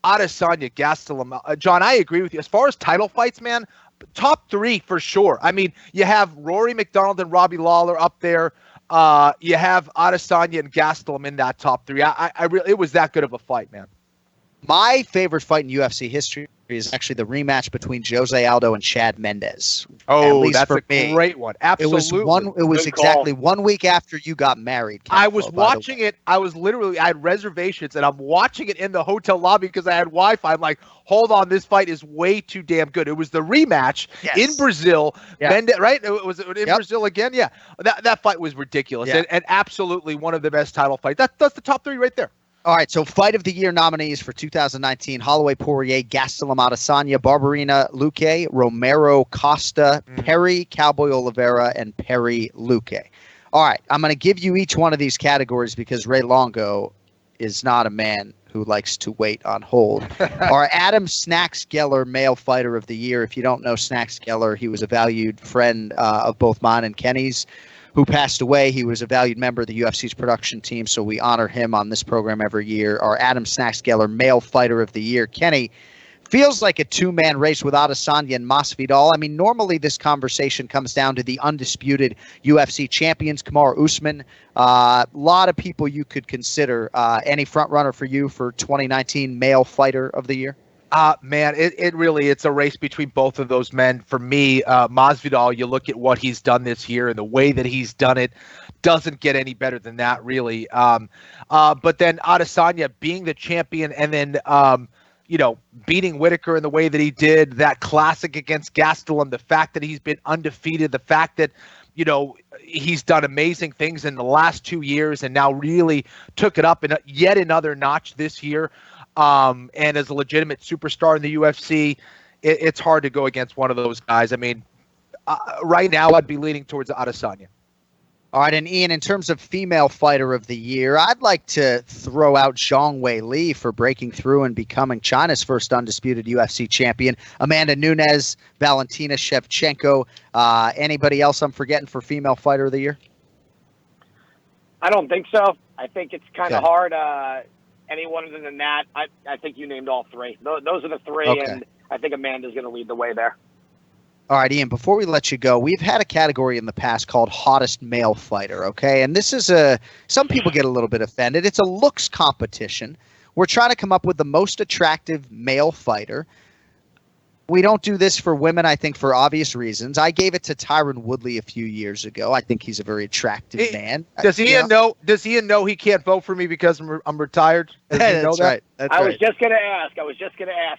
Adesanya, Gastelum. John, I agree with you. As far as title fights, man, top 3 for sure. I mean, you have Rory McDonald and Robbie Lawler up there. You have Adesanya and Gastelum in that top 3. I really, it was that good of a fight, man. My favorite fight in UFC history is actually the rematch between Jose Aldo and Chad Mendes. Oh, that's a great one. Absolutely. It was exactly 1 week after you got married. I was watching it. I had reservations, and I'm watching it in the hotel lobby because I had Wi-Fi. I'm like, hold on, this fight is way too damn good. It was the rematch in Brazil. Mendes, right? It was in Brazil again. Yeah, that fight was ridiculous and absolutely one of the best title fights. That's the top 3 right there. All right, so fight of the year nominees for 2019: Holloway, Poirier, Gastelum, Adesanya, Barberena, Luque, Romero, Costa, Perry, Cowboy Oliveira, and Perry, Luque. All right, I'm going to give you each one of these categories because Ray Longo is not a man who likes to wait on hold. Our Adam Snacks Geller Male Fighter of the Year. If you don't know Snacks Geller, he was a valued friend of both mine and Kenny's, who passed away. He was a valued member of the UFC's production team, so we honor him on this program every year. Our Adam Snacks Geller Male Fighter of the Year. Kenny, feels like a 2-man race with Adesanya and Masvidal. I mean, normally this conversation comes down to the undisputed UFC champions, Kamaru Usman. A lot of people you could consider. Any front runner for you for 2019 Male Fighter of the Year? Man, it really, it's a race between both of those men. For me, Masvidal, you look at what he's done this year and the way that he's done it, doesn't get any better than that, really. But then Adesanya being the champion and then beating Whitaker in the way that he did, that classic against Gastelum, the fact that he's been undefeated, the fact that, he's done amazing things in the last 2 years and now really took it up in yet another notch this year. And as a legitimate superstar in the UFC, it's hard to go against one of those guys. I mean, right now I'd be leaning towards Adesanya. All right, and Ian, in terms of female fighter of the year, I'd like to throw out Zhang Weili for breaking through and becoming China's first undisputed UFC champion. Amanda Nunes, Valentina Shevchenko. Anybody else I'm forgetting for female fighter of the year? I don't think so. I think it's kind of hard. Anyone other than that, I think you named all three. Those are the three, and I think Amanda's going to lead the way there. All right, Ian, before we let you go, we've had a category in the past called hottest male fighter, okay? And this is some people get a little bit offended. It's a looks competition. We're trying to come up with the most attractive male fighter. We don't do this for women, I think, for obvious reasons. I gave it to Tyron Woodley a few years ago. I think he's a very attractive man. Does Ian know he can't vote for me because I'm retired? Does he know that? Right. I was just going to ask.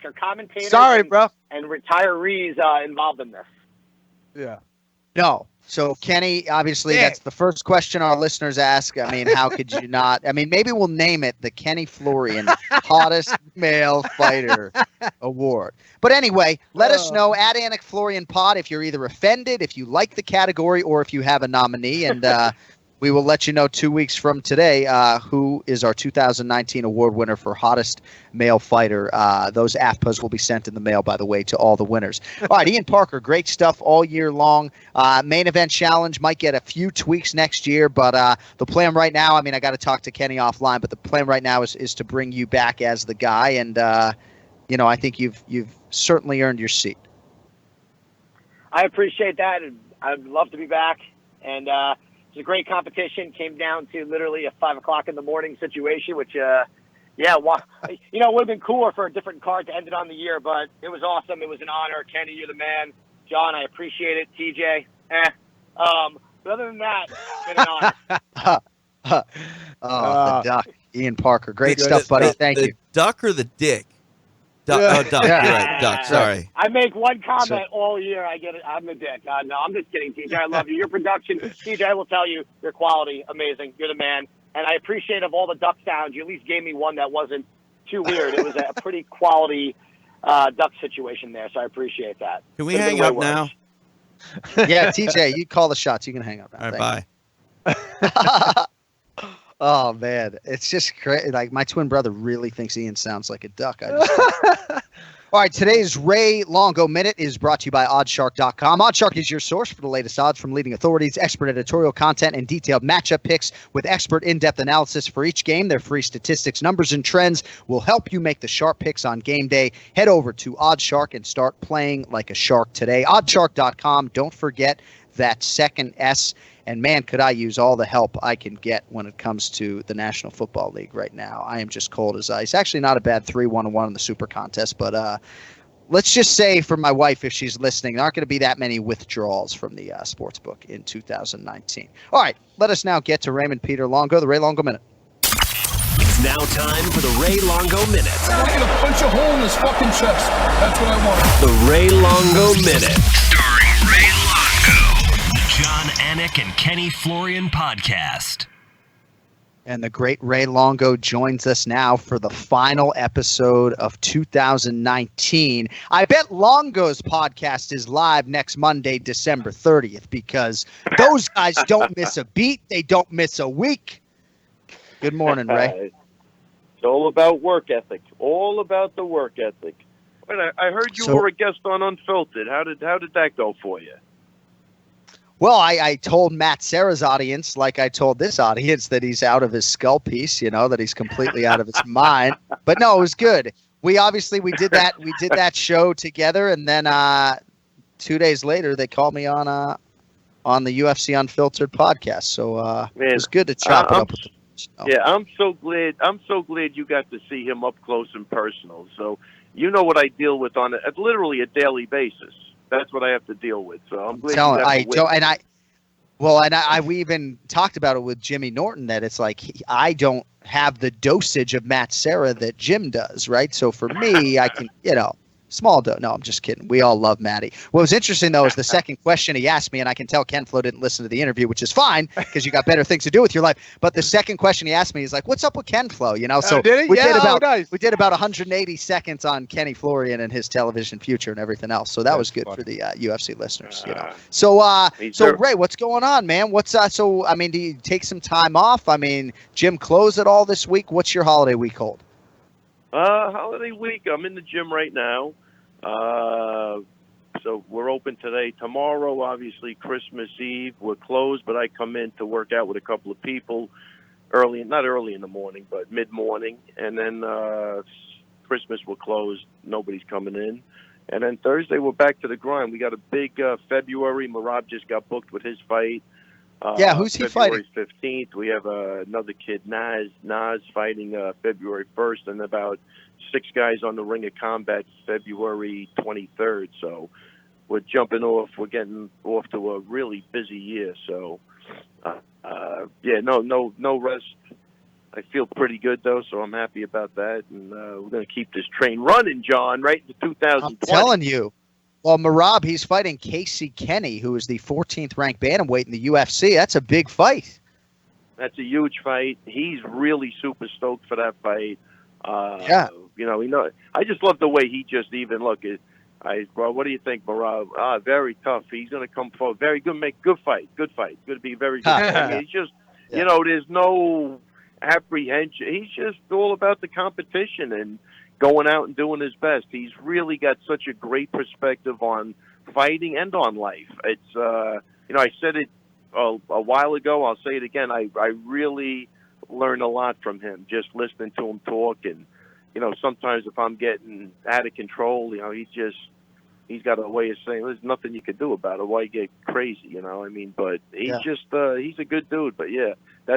Are commentators bro. and retirees involved in this? Yeah. No. So, Kenny, obviously, that's the first question our listeners ask. I mean, how could you not? I mean, maybe we'll name it the Kenny Florian Hottest Male Fighter Award. But anyway, let us know at Anik Florian Pod if you're either offended, if you like the category, or if you have a nominee. And we will let you know 2 weeks from today who is our 2019 award winner for Hottest Male Fighter. Those AFPAs will be sent in the mail, by the way, to all the winners. All right, Ian Parker, great stuff all year long. Main Event Challenge might get a few tweaks next year, but the plan right now, I mean, I got to talk to Kenny offline, but the plan right now is to bring you back as the guy. And, I think you've certainly earned your seat. I appreciate that. And I'd love to be back. And it's a great competition. Came down to literally a 5 o'clock in the morning situation, which, it would have been cooler for a different card to end it on the year, but it was awesome. It was an honor. Kenny, you're the man. John, I appreciate it. TJ, but other than that, it's been an honor. The duck. Ian Parker. Great stuff, buddy. Thank you. The duck or the dick? Duck. Yeah. Oh, duck. You're right. Duck. Sorry. I make one comment all year. I get it. I'm the dick. No, I'm just kidding, TJ. I love you. Your production, TJ, I will tell you, your quality, amazing. You're the man. And I appreciate of all the duck sounds, you at least gave me one that wasn't too weird. It was a pretty quality duck situation there, so I appreciate that. Can we hang up now? Yeah, TJ, you call the shots. You can hang up now. All right, bye. Oh, man. It's just crazy. Like, my twin brother really thinks Ian sounds like a duck. All right, today's Ray Longo Minute is brought to you by Oddshark.com. Oddshark is your source for the latest odds from leading authorities, expert editorial content, and detailed matchup picks with expert in-depth analysis for each game. Their free statistics, numbers, and trends will help you make the sharp picks on game day. Head over to Oddshark and start playing like a shark today. Oddshark.com. Don't forget that second S. And, man, could I use all the help I can get when it comes to the National Football League right now. I am just cold as ice. Actually, not a bad 3-1-1 in the Super Contest, but let's just say for my wife, if she's listening, there aren't going to be that many withdrawals from the sports book in 2019. All right, let us now get to Raymond Peter Longo, the Ray Longo Minute. It's now time for the Ray Longo Minute. I want you to punch a hole in his fucking chest. That's what I want. The Ray Longo Minute. Starring Ray Longo. John Anik and Kenny Florian podcast. And the great Ray Longo joins us now for the final episode of 2019. I bet Longo's podcast is live next Monday, December 30th, because those guys don't miss a beat. They don't miss a week. Good morning, Ray. It's all about work ethic. All about the work ethic. Wait, I heard you were a guest on Unfiltered. How did that go for you? Well, I told Matt Serra's audience, like I told this audience, that he's out of his skull piece, that he's completely out of his mind. But no, it was good. We did that show together, and then 2 days later they called me on the UFC Unfiltered podcast. So it was good to chop it up with them. Yeah, I'm so glad you got to see him up close and personal. So you know what I deal with on literally a daily basis. That's what I have to deal with. So I'm glad. Well, and we even talked about it with Jimmy Norton that it's like I don't have the dosage of Matt Serra that Jim does, right? So for me, I can, small dose. No, I'm just kidding. We all love Matty. What was interesting, though, is the second question he asked me, and I can tell Ken Flo didn't listen to the interview, which is fine because you got better things to do with your life. But the second question he asked me is like, what's up with Ken Flo? So did he? we Nice. did about 180 seconds on Kenny Florian and his television future and everything else. So that was good for the UFC listeners, So Ray, what's going on, man? Do you take some time off? I mean, Gym closed it all this week. What's your holiday week hold? Holiday week, I'm in the gym right now. So we're open today. Tomorrow, obviously, Christmas Eve, we're closed, but I come in to work out with a couple of people not early in the morning, but mid-morning. And then Christmas, we're closed. Nobody's coming in. And then Thursday, we're back to the grind. We got a big February. Marab just got booked with his fight. Who's he fighting? February 15th. We have another kid, Nas fighting February 1st, and about 6 guys on the Ring of Combat February 23rd. So we're jumping off. We're getting off to a really busy year. So, no rest. I feel pretty good, though, so I'm happy about that. And we're going to keep this train running, John, right into 2020. I'm telling you. Well, Marab, he's fighting Casey Kenny, who is the 14th ranked bantamweight in the UFC. That's a big fight. That's a huge fight. He's really super stoked for that fight. I just love the way he just even look at. What do you think, Marab? Very tough. He's going to come forward. Very good. Make good fight. Good fight. Going to be very good. I mean, he's just, there's no apprehension. He's just all about the competition and going out and doing his best. He's really got such a great perspective on fighting and on life. It's, I said it a while ago. I'll say it again. I really learn a lot from him, just listening to him talk. And, sometimes if I'm getting out of control, he's got a way of saying, there's nothing you can do about it. Why you get crazy, but he's he's a good dude. But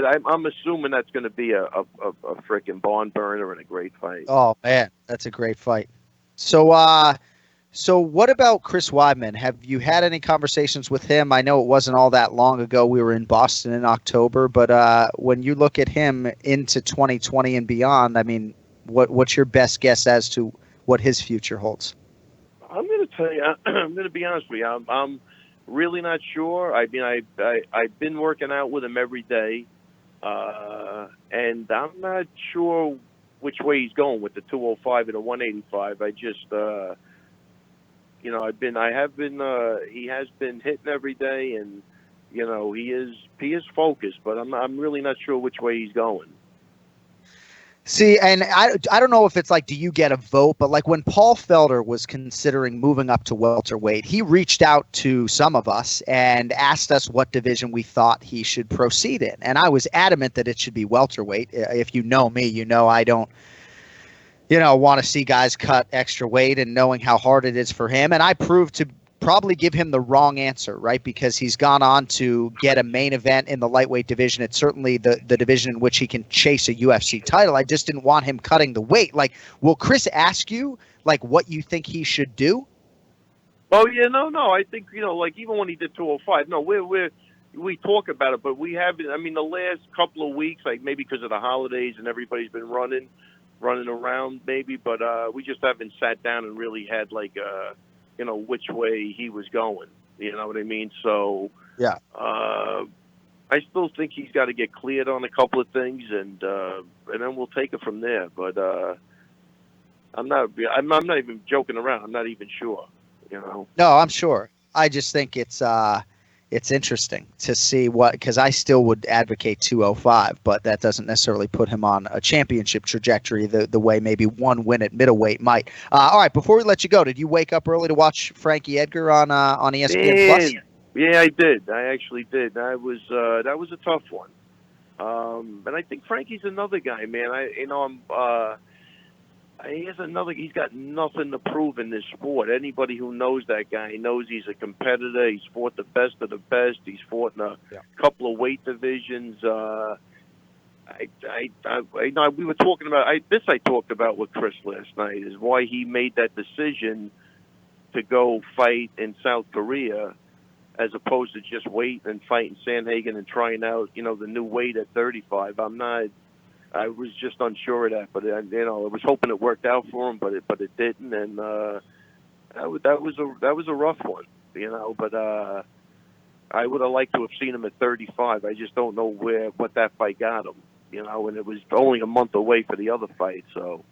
I'm assuming that's going to be a freaking barn burner and a great fight. Oh man, that's a great fight. So what about Chris Weidman? Have you had any conversations with him? I know it wasn't all that long ago. We were in Boston in October, but when you look at him into 2020 and beyond, I mean, what's your best guess as to what his future holds? I'm going to tell you. I'm going to be honest with you. I'm really not sure. I mean, I've been working out with him every day, and I'm not sure which way he's going with the 205 and the 185. I just, he has been hitting every day, and he is focused, but I'm really not sure which way he's going. See, and I don't know if it's like, do you get a vote? But like when Paul Felder was considering moving up to welterweight, he reached out to some of us and asked us what division we thought he should proceed in. And I was adamant that it should be welterweight. If you know me, I don't, want to see guys cut extra weight, and knowing how hard it is for him. And I proved to probably give him the wrong answer, right? Because he's gone on to get a main event in the lightweight division. It's certainly the division in which he can chase a UFC title. I just didn't want him cutting the weight. Like, will Chris ask you, like, what you think he should do? Oh, yeah, no. I think, even when he did 205, no, we talk about it, but we haven't. I mean, the last couple of weeks, like maybe because of the holidays and everybody's been running around maybe, but we just haven't sat down and really had like which way he was going. You know what I mean? So yeah, I still think he's got to get cleared on a couple of things, and then we'll take it from there. But I'm not even joking around. I'm not even sure. No, I'm sure. I just think it's interesting to see because I still would advocate 205, but that doesn't necessarily put him on a championship trajectory the way maybe one win at middleweight might. All right, before we let you go, did you wake up early to watch Frankie Edgar on ESPN Plus? Yeah, I did. I actually did. That was a tough one. And I think Frankie's another guy, man. He's got nothing to prove in this sport. Anybody who knows that guy knows he's a competitor. He's fought the best of the best. He's fought in a couple of weight divisions. We were talking about I talked about with Chris last night is why he made that decision to go fight in South Korea as opposed to just waiting and fighting Sandhagen and trying out, the new weight at 35. I was just unsure of that, but I was hoping it worked out for him, but it didn't, and that was a rough one, But I would have liked to have seen him at 35. I just don't know what that fight got him, And it was only a month away for the other fight, so.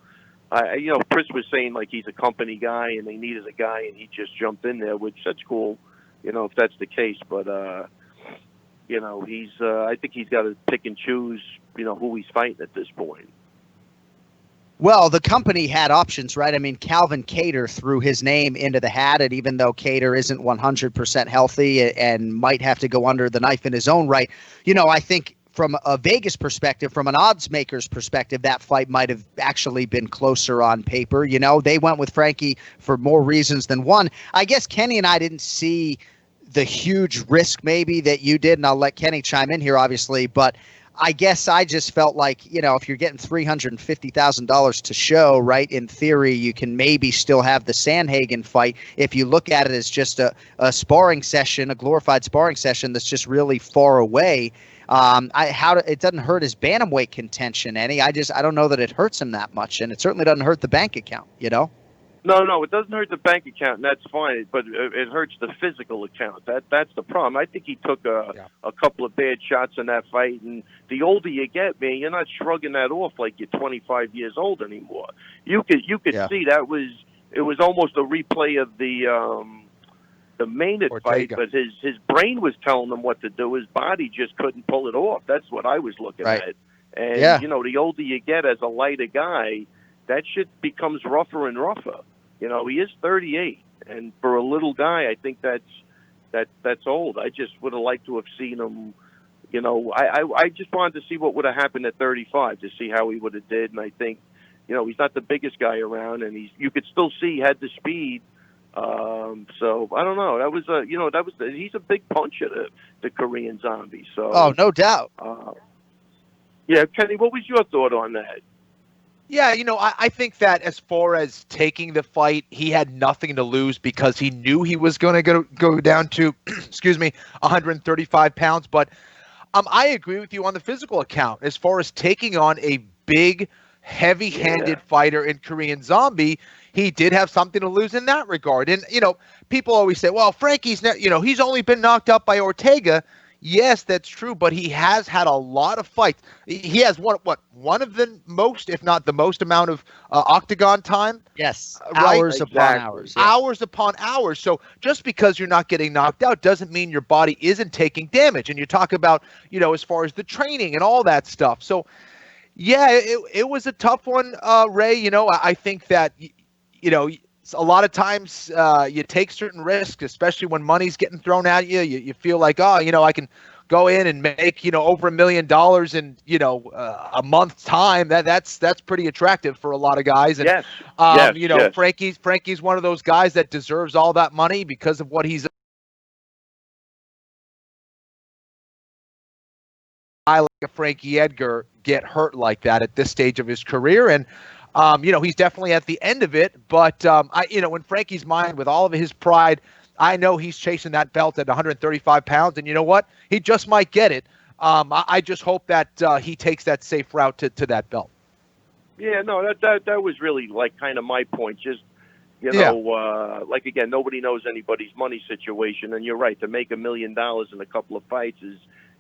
Chris was saying like he's a company guy and they needed a guy and he just jumped in there, which that's cool, if that's the case. But he's I think he's got to pick and choose, who he's fighting at this point. Well, the company had options, right? I mean, Calvin Kattar threw his name into the hat, and even though Kattar isn't 100% healthy and might have to go under the knife in his own right, I think from a Vegas perspective, from an odds maker's perspective, that fight might have actually been closer on paper. They went with Frankie for more reasons than one. I guess Kenny and I didn't see the huge risk maybe that you did, and I'll let Kenny chime in here, obviously, but I guess I just felt like, if you're getting $350,000 to show, right, in theory, you can maybe still have the Sandhagen fight if you look at it as just a sparring session, a glorified sparring session that's just really far away. It doesn't hurt his bantamweight contention any. I don't know that it hurts him that much, and it certainly doesn't hurt the bank account. No, it doesn't hurt the bank account, and that's fine. But it hurts the physical account. That's the problem. I think he took a couple of bad shots in that fight, and the older you get, man, you're not shrugging that off like you're 25 years old anymore. You could see it was almost a replay of the Maynard fight, but his brain was telling him what to do. His body just couldn't pull it off. That's what I was looking at. And, the older you get as a lighter guy, that shit becomes rougher and rougher. He is 38, and for a little guy, I think that's old. I just would have liked to have seen him, I just wanted to see what would have happened at 35 to see how he would have did, and I think, he's not the biggest guy around, and you could still see he had the speed. So I don't know. That was he's a big puncher, the Korean Zombie. So no doubt. Yeah, Kenny, what was your thought on that? Yeah, I think that as far as taking the fight, he had nothing to lose because he knew he was going to go down to, 135 pounds. But I agree with you on the physical account. As far as taking on a big, heavy-handed fighter in Korean Zombie, he did have something to lose in that regard. And, people always say, well, Frankie's, he's only been knocked out by Ortega. Yes, that's true, but he has had a lot of fights. He has one of the most, if not the most amount of octagon time. Yes, right? Hours upon hours. Yeah. Hours upon hours. So just because you're not getting knocked out doesn't mean your body isn't taking damage. And you talk about, as far as the training and all that stuff. So, yeah, it was a tough one, Ray. I think that, a lot of times you take certain risks, especially when money's getting thrown at you. You feel like, I can go in and make, over $1 million in, a month's time. That's pretty attractive for a lot of guys. And, yes. Frankie's one of those guys that deserves all that money because of what he's. I like a Frankie Edgar get hurt like that at this stage of his career. And, he's definitely at the end of it, but in Frankie's mind, with all of his pride, I know he's chasing that belt at 135 pounds, and you know what? He just might get it. I just hope that he takes that safe route to that belt. Yeah, no, that was really like kind of my point. Just like again, nobody knows anybody's money situation, and you're right. To make $1 million in a couple of fights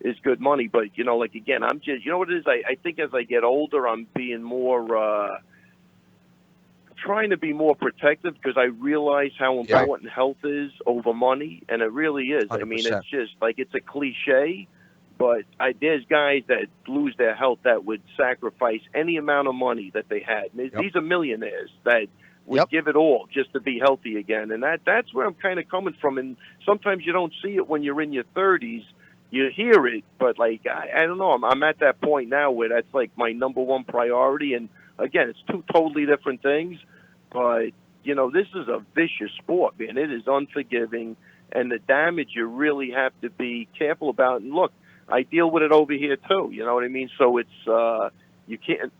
is good money, but like again, I'm just what it is. I think as I get older, I'm being more. Trying to be more protective because I realize how important health is over money, and it really is. 100%. I mean, it's just like it's a cliche, but there's guys that lose their health that would sacrifice any amount of money that they had. These are millionaires that would give it all just to be healthy again, and that's where I'm kind of coming from. And sometimes you don't see it when you're in your 30s. You hear it, but like I don't know. I'm at that point now where that's like my number one priority. And again, it's two totally different things. But this is a vicious sport, man. It is unforgiving, and the damage you really have to be careful about. And look, I deal with it over here too. You know what I mean? So it's you can't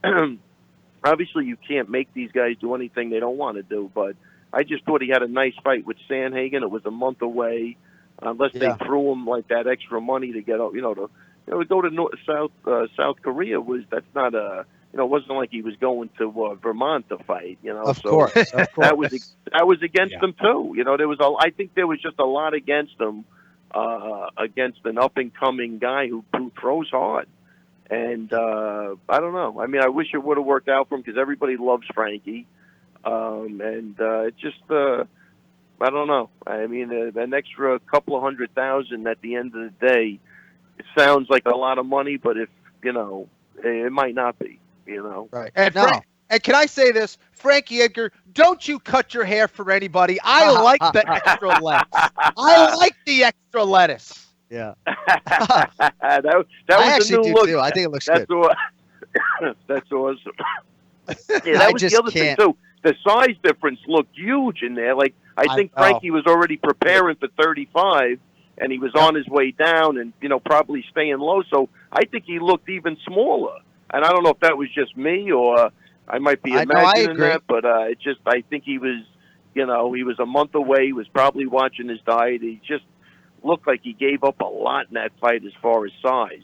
obviously you can't make these guys do anything they don't want to do. But I just thought he had a nice fight with Sandhagen. It was a month away. unless they threw him like that extra money to get, to go to South Korea that's not it wasn't like he was going to Vermont to fight, Of course. That was against him too. I think there was just a lot against him, against an up and coming guy who throws hard. And I don't know. I mean, I wish it would have worked out for him because everybody loves Frankie. It just, I don't know. I mean, an extra couple of $100,000 at the end of the day, it sounds like a lot of money, but if, it might not be, Right. And can I say this, Frankie Edgar, don't you cut your hair for anybody. I like the extra lettuce. I like the extra lettuce. Yeah. that was I a new do look. too. I think it looks good. That's awesome. Yeah, that was the other thing too. The size difference looked huge in there. Like I think Frankie was already preparing for 35, and he was on his way down, and probably staying low. So I think he looked even smaller. And I don't know if that was just me or I might be imagining that, but I think he was, he was a month away. He was probably watching his diet. He just looked like he gave up a lot in that fight as far as size.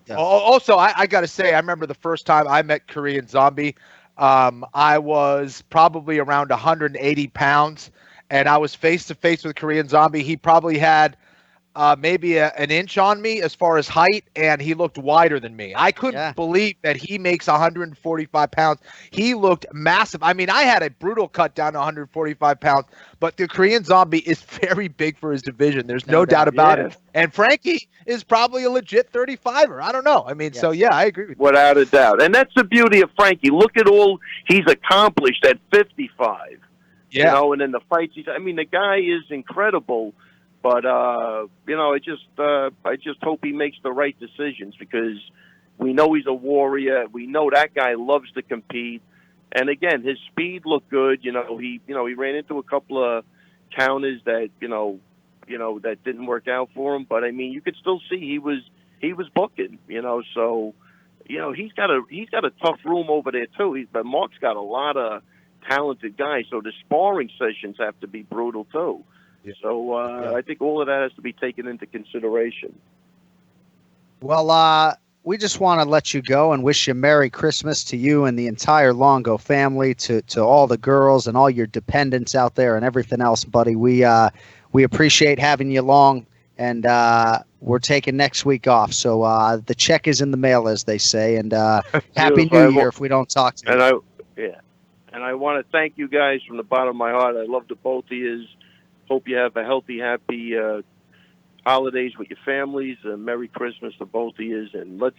Yeah. Also, I got to say, I remember the first time I met Korean Zombie. I was probably around 180 pounds, and I was face to face with Korean Zombie. He probably had maybe an inch on me as far as height, and he looked wider than me. I couldn't believe that he makes 145 pounds. He looked massive. I mean, I had a brutal cut down to 145 pounds, but the Korean Zombie is very big for his division. There's no doubt about it. And Frankie is probably a legit 35er. I don't know. I mean, so yeah, I agree with you. Without a doubt. And that's the beauty of Frankie. Look at all he's accomplished at 55. Yeah. And then the fights the guy is incredible. But I just hope he makes the right decisions because we know he's a warrior. We know that guy loves to compete, and again, his speed looked good. He ran into a couple of counters that that didn't work out for him. But I mean, you could still see he was booking. So he's got a tough room over there too. But Mark's got a lot of talented guys, so the sparring sessions have to be brutal too. Yeah. So I think all of that has to be taken into consideration. Well, we just want to let you go and wish you Merry Christmas to you and the entire Longo family, to all the girls and all your dependents out there and everything else, buddy. We appreciate having you along, and we're taking next week off. So the check is in the mail, as they say, and Happy New Year if we don't talk to you. And I want to thank you guys from the bottom of my heart. I love the both of you. Hope you have a healthy, happy holidays with your families. Merry Christmas to both of you, and let's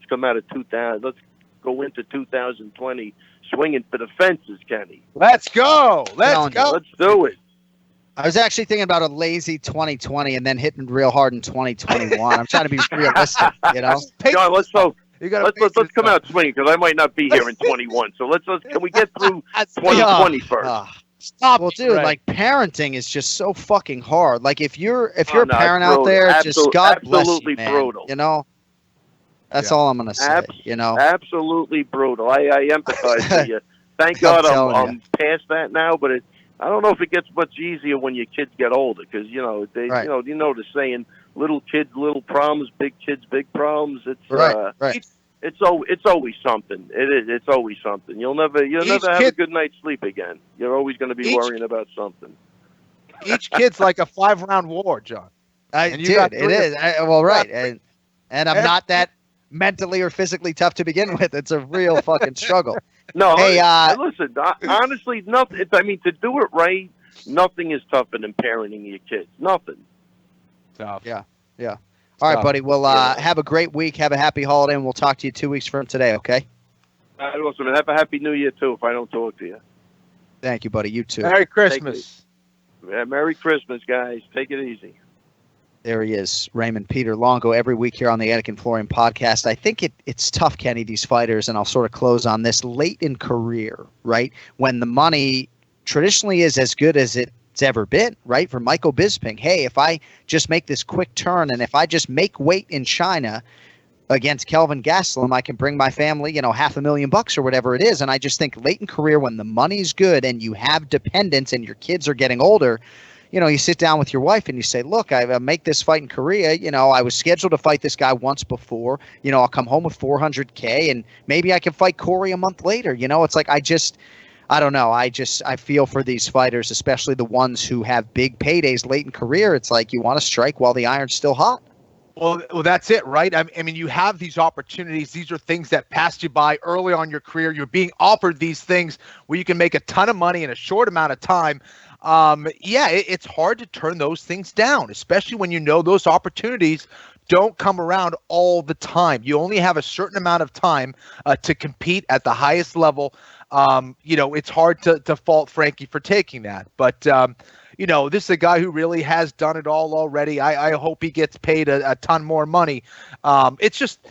come out of 2000. Let's go into 2020 swinging for the fences, Kenny. Let's go. Let's go. Let's do it. I was actually thinking about a lazy 2020 and then hitting real hard in 2021. I'm trying to be realistic, John, let's come out swinging because I might not be here in 21. So can we get through 2020 first? Stop. Well, dude, like parenting is just so fucking hard. Like if you're a parent out there, just God bless you, man. Brutal. That's all I'm gonna say. Absolutely brutal. I empathize with you. Thank God I'm past that now, but I don't know if it gets much easier when your kids get older because the saying, little kids, little problems, big kids, big problems. It's right. It's always something. It is. It's always something. You'll never have a good night's sleep again. You're always going to be worrying about something. Each kid's like a 5-round war, John. It is. Right. And I'm not that mentally or physically tough to begin with. It's a real fucking struggle. No, hey, listen. Honestly, nothing. To do it right, nothing is tougher than parenting your kids. Nothing. Tough. Yeah. All right, buddy. Well, have a great week. Have a happy holiday, and we'll talk to you 2 weeks from today, okay? Awesome. And have a happy New Year, too, if I don't talk to you. Thank you, buddy. You too. Merry Christmas. Merry Christmas, guys. Take it easy. There he is, Raymond Peter Longo, every week here on the Anik Florian podcast. I think it's tough, Kenny, these fighters, and I'll sort of close on this, late in career, right, when the money traditionally is as good as it's ever been, right? For Michael Bisping, hey, if I just make this quick turn and if I just make weight in China against Kelvin Gastelum, I can bring my family, $500,000 or whatever it is. And I just think late in career when the money's good and you have dependents and your kids are getting older, you sit down with your wife and you say, look, I make this fight in Korea. I was scheduled to fight this guy once before. I'll come home with $400K and maybe I can fight Corey a month later. It's like I don't know. I feel for these fighters, especially the ones who have big paydays late in career. It's like you want to strike while the iron's still hot. Well, that's it, right? I mean, you have these opportunities. These are things that passed you by early on in your career. You're being offered these things where you can make a ton of money in a short amount of time. It's hard to turn those things down, especially when those opportunities don't come around all the time. You only have a certain amount of time to compete at the highest level. It's hard to fault Frankie for taking that, but this is a guy who really has done it all already. I hope he gets paid a ton more money. It's just,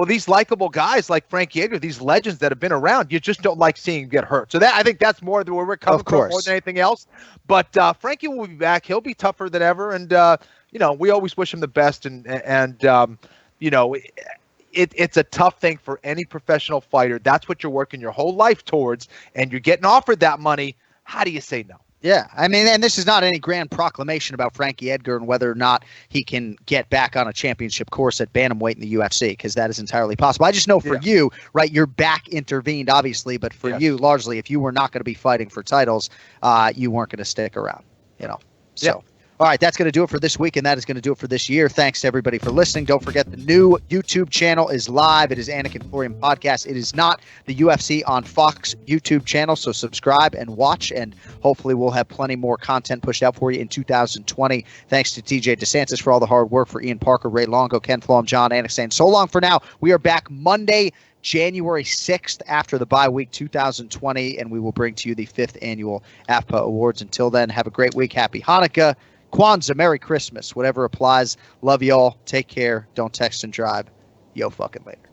these likable guys like Frankie Edgar, these legends that have been around, you just don't like seeing him get hurt. So I think that's more where we're coming from more than anything else. But Frankie will be back. He'll be tougher than ever. And, we always wish him the best. It's a tough thing for any professional fighter. That's what you're working your whole life towards. And you're getting offered that money. How do you say no? Yeah, I mean, and this is not any grand proclamation about Frankie Edgar and whether or not he can get back on a championship course at bantamweight in the UFC, because that is entirely possible. I just know for you, right, your back intervened, obviously, but for you, largely, if you were not going to be fighting for titles, you weren't going to stick around, So. Yeah. All right, that's going to do it for this week, and that is going to do it for this year. Thanks to everybody for listening. Don't forget the new YouTube channel is live. It is Anik Florian Podcast. It is not the UFC on Fox YouTube channel, so subscribe and watch, and hopefully we'll have plenty more content pushed out for you in 2020. Thanks to TJ DeSantis for all the hard work, for Ian Parker, Ray Longo, Ken Flo, I'm John Anik saying so long for now. We are back Monday, January 6th after the bye week 2020, and we will bring to you the 5th annual AFPA Awards. Until then, have a great week. Happy Hanukkah. Kwanzaa, Merry Christmas, whatever applies. Love y'all. Take care. Don't text and drive. Yo fucking later.